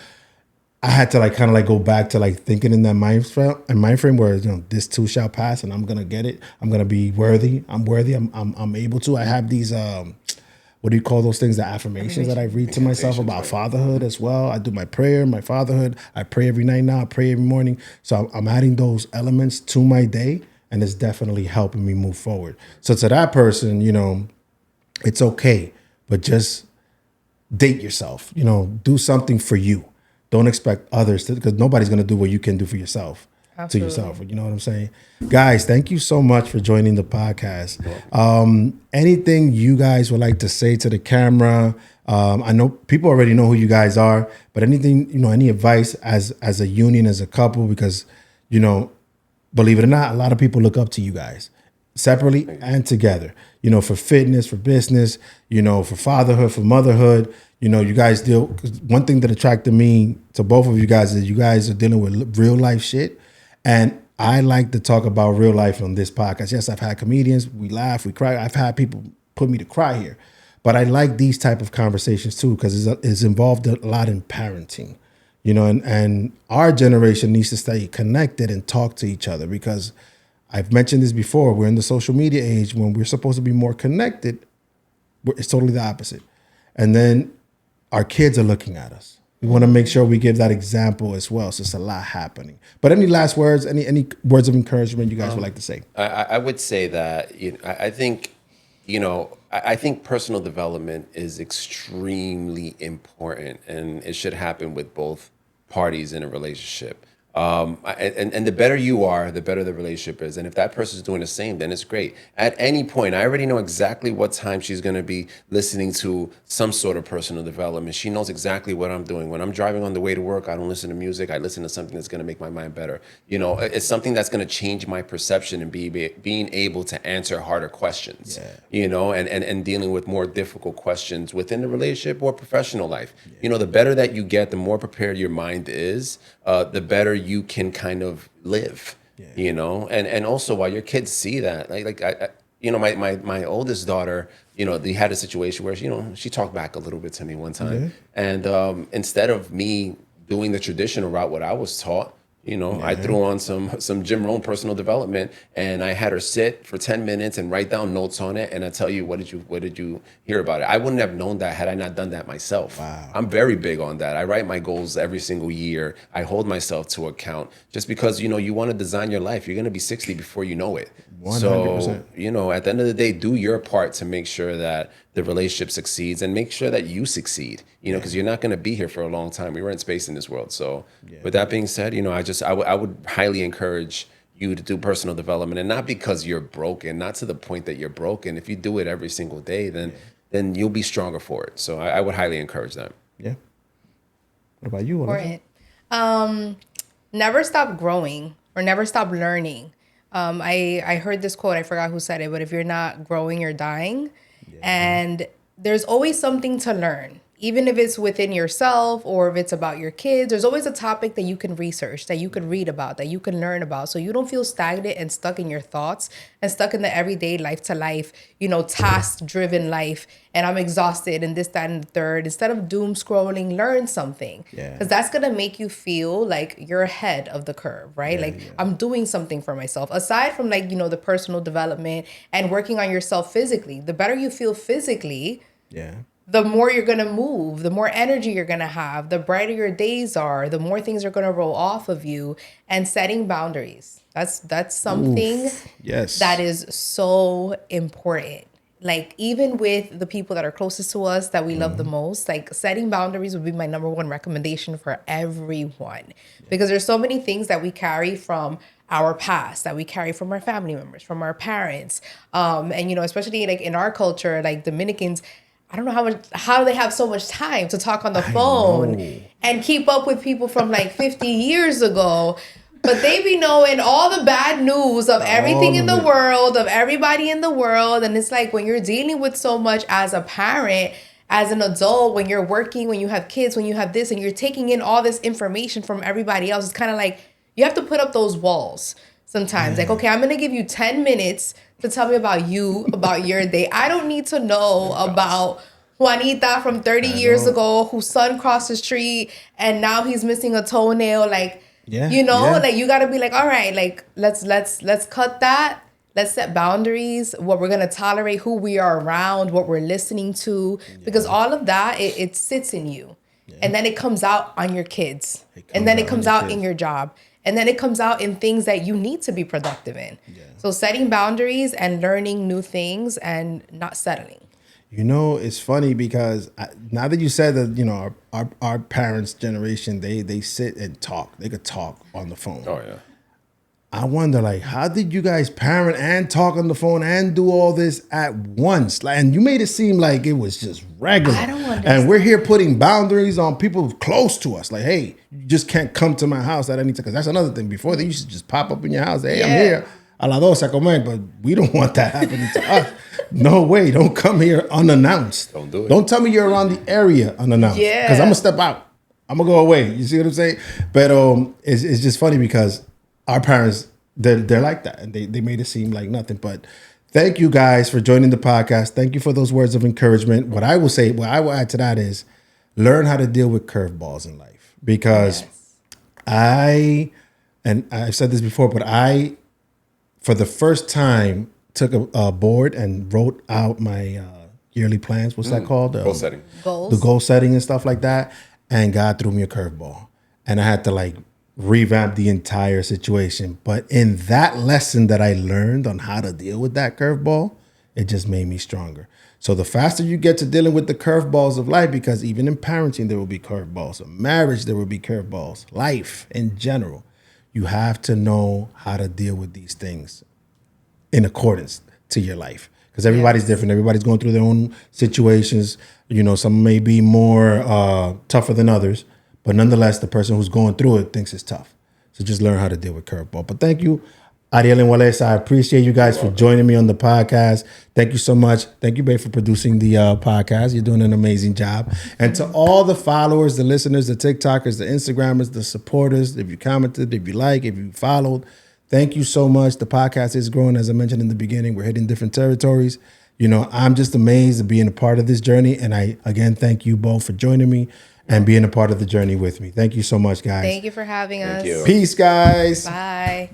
I had to like kind of like go back to like thinking in that mind frame where, you know, this too shall pass and I'm going to get it. I'm going to be worthy. I'm worthy. I'm able to. I have these, what do you call those things? The affirmations that I read to myself about fatherhood as well. I do my prayer, my fatherhood. I pray every night now. I pray every morning. So I'm adding those elements to my day, and it's definitely helping me move forward. So to that person, you know, it's okay, but just date yourself, you know, do something for you. Don't expect others to, because nobody's going to do what you can do for yourself. Absolutely. To yourself. You know what I'm saying? Guys, thank you so much for joining the podcast. Anything you guys would like to say to the camera? I know people already know who you guys are, but anything, you know, any advice as a union, as a couple, because, you know, believe it or not, a lot of people look up to you guys separately and together, you know, for fitness, for business, you know, for fatherhood, for motherhood. You know, you guys deal, 'cause one thing that attracted me to both of you guys is you guys are dealing with real life shit. And I like to talk about real life on this podcast. Yes, I've had comedians, we laugh, we cry. I've had people put me to cry here. But I like these type of conversations too, because it's involved a lot in parenting, you know, and our generation needs to stay connected and talk to each other, because I've mentioned this before, we're in the social media age when we're supposed to be more connected. It's totally the opposite. And then our kids are looking at us. We want to make sure we give that example as well. So it's a lot happening. But any last words, any words of encouragement you guys would like to say? I would say that, you know, I think, you know, I think personal development is extremely important, and it should happen with both parties in a relationship. And the better you are, the better the relationship is. And if that person's doing the same, then it's great. At any point, I already know exactly what time she's going to be listening to some sort of personal development. She knows exactly what I'm doing. When I'm driving on the way to work, I don't listen to music. I listen to something that's going to make my mind better. You know, it's something that's going to change my perception and being able to answer harder questions, you know, and dealing with more difficult questions within the relationship or professional life. You know, the better that you get, the more prepared your mind is, the better you can kind of live, you know, and also while your kids see that, I you know, my oldest daughter, you know, they had a situation where, you know, she talked back a little bit to me one time, and instead of me doing the traditional route, what I was taught, you know, I threw on some Jim Rohn personal development, and I had her sit for 10 minutes and write down notes on it. And I tell you, what did you hear about it? I wouldn't have known that had I not done that myself. Wow. I'm very big on that. I write my goals every single year. I hold myself to account, just because, you know, you want to design your life. You're going to be 60 before you know it. 100%. So, you know, at the end of the day, do your part to make sure that the relationship succeeds, and make sure that you succeed, you know, because you're not going to be here for a long time. We rent space in this world. So with that being said, you know, I would highly encourage, you to do personal development, and not because you're broken, not to the point that you're broken. If you do it every single day, then you'll be stronger for it. So I would highly encourage that. Yeah. What about you? Walessa? Important. Never stop growing or never stop learning. I heard this quote, I forgot who said it, but if you're not growing, you're dying. Yeah. And there's always something to learn. Even if it's within yourself or if it's about your kids, there's always a topic that you can research, that you can read about, that you can learn about. So you don't feel stagnant and stuck in your thoughts and stuck in the everyday life to life, task driven life. And I'm exhausted and this, that, and the third. Instead of doom scrolling, learn something. Because that's going to make you feel like you're ahead of the curve, right? I'm doing something for myself. Aside from the personal development and working on yourself physically, the better you feel physically, the more you're going to move, the more energy you're going to have, the brighter your days are, the more things are going to roll off of you. And setting boundaries. That's something that is so important. Like, even with the people that are closest to us, that we love the most, like, setting boundaries would be my number one recommendation for everyone. Because there's so many things that we carry from our past, that we carry from our family members, from our parents. And, especially like in our culture, like Dominicans, I don't know how they have so much time to talk on the phone and keep up with people from like 50 years ago. But they be knowing all the bad news of everything in the world, of everybody in the world. And it's like, when you're dealing with so much as a parent, as an adult, when you're working, when you have kids, when you have this, and you're taking in all this information from everybody else, it's kind of like you have to put up those walls sometimes. Like, okay, I'm going to give you 10 minutes to tell me about you, about your day. I don't need to know about Juanita from 30 years ago whose son crossed the street and now he's missing a toenail. Like, like you got to be like, all right, like let's cut that. Let's set boundaries, what we're going to tolerate, who we are around, what we're listening to, because all of that, it sits in you. And then it comes out on your kids. And then it comes out in your job. And then it comes out in things that you need to be productive in. So setting boundaries and learning new things and not settling. It's funny because now that you said that, our parents' generation, they sit and talk. They could talk on the phone. Oh, yeah. I wonder, like, how did you guys parent and talk on the phone and do all this at once? And you made it seem like it was just regular. I don't understand. And we're here putting boundaries on people close to us. Like, hey, you just can't come to my house at any time. Because that's another thing. Before, they used to just pop up in your house. Hey, I'm here. A las 12 a comer. But we don't want that happening to us. No way. Don't come here unannounced. Don't do it. Don't tell me you're around the area unannounced. Because I'm going to step out. I'm going to go away. You see what I'm saying? But it's just funny because our parents, they're like that, and they made it seem like nothing. But thank you guys for joining the podcast. Thank you for those words of encouragement. What I will add to that is learn how to deal with curveballs in life, because I've said this before, but I, for the first time, took a board and wrote out my yearly plans. What's that called? Goal setting. Goals. The goal setting and stuff like that. And God threw me a curveball, and I had to revamp the entire situation. But in that lesson that I learned on how to deal with that curveball, it just made me stronger. So the faster you get to dealing with the curveballs of life, because even in parenting, there will be curveballs. In marriage, there will be curveballs. Life in general, you have to know how to deal with these things in accordance to your life. Because everybody's different. Everybody's going through their own situations. Some may be more tougher than others. But nonetheless, the person who's going through it thinks it's tough. So just learn how to deal with curveball. But thank you, Ariel and Walessa. I appreciate you guys for joining me on the podcast. Thank you so much. Thank you, babe, for producing the podcast. You're doing an amazing job. And to all the followers, the listeners, the TikTokers, the Instagrammers, the supporters, if you commented, if you if you followed, thank you so much. The podcast is growing. As I mentioned in the beginning, we're hitting different territories. I'm just amazed at being a part of this journey. And I, again, thank you both for joining me and being a part of the journey with me. Thank you so much, guys. Thank you for having us. Thank you. Peace, guys. Bye.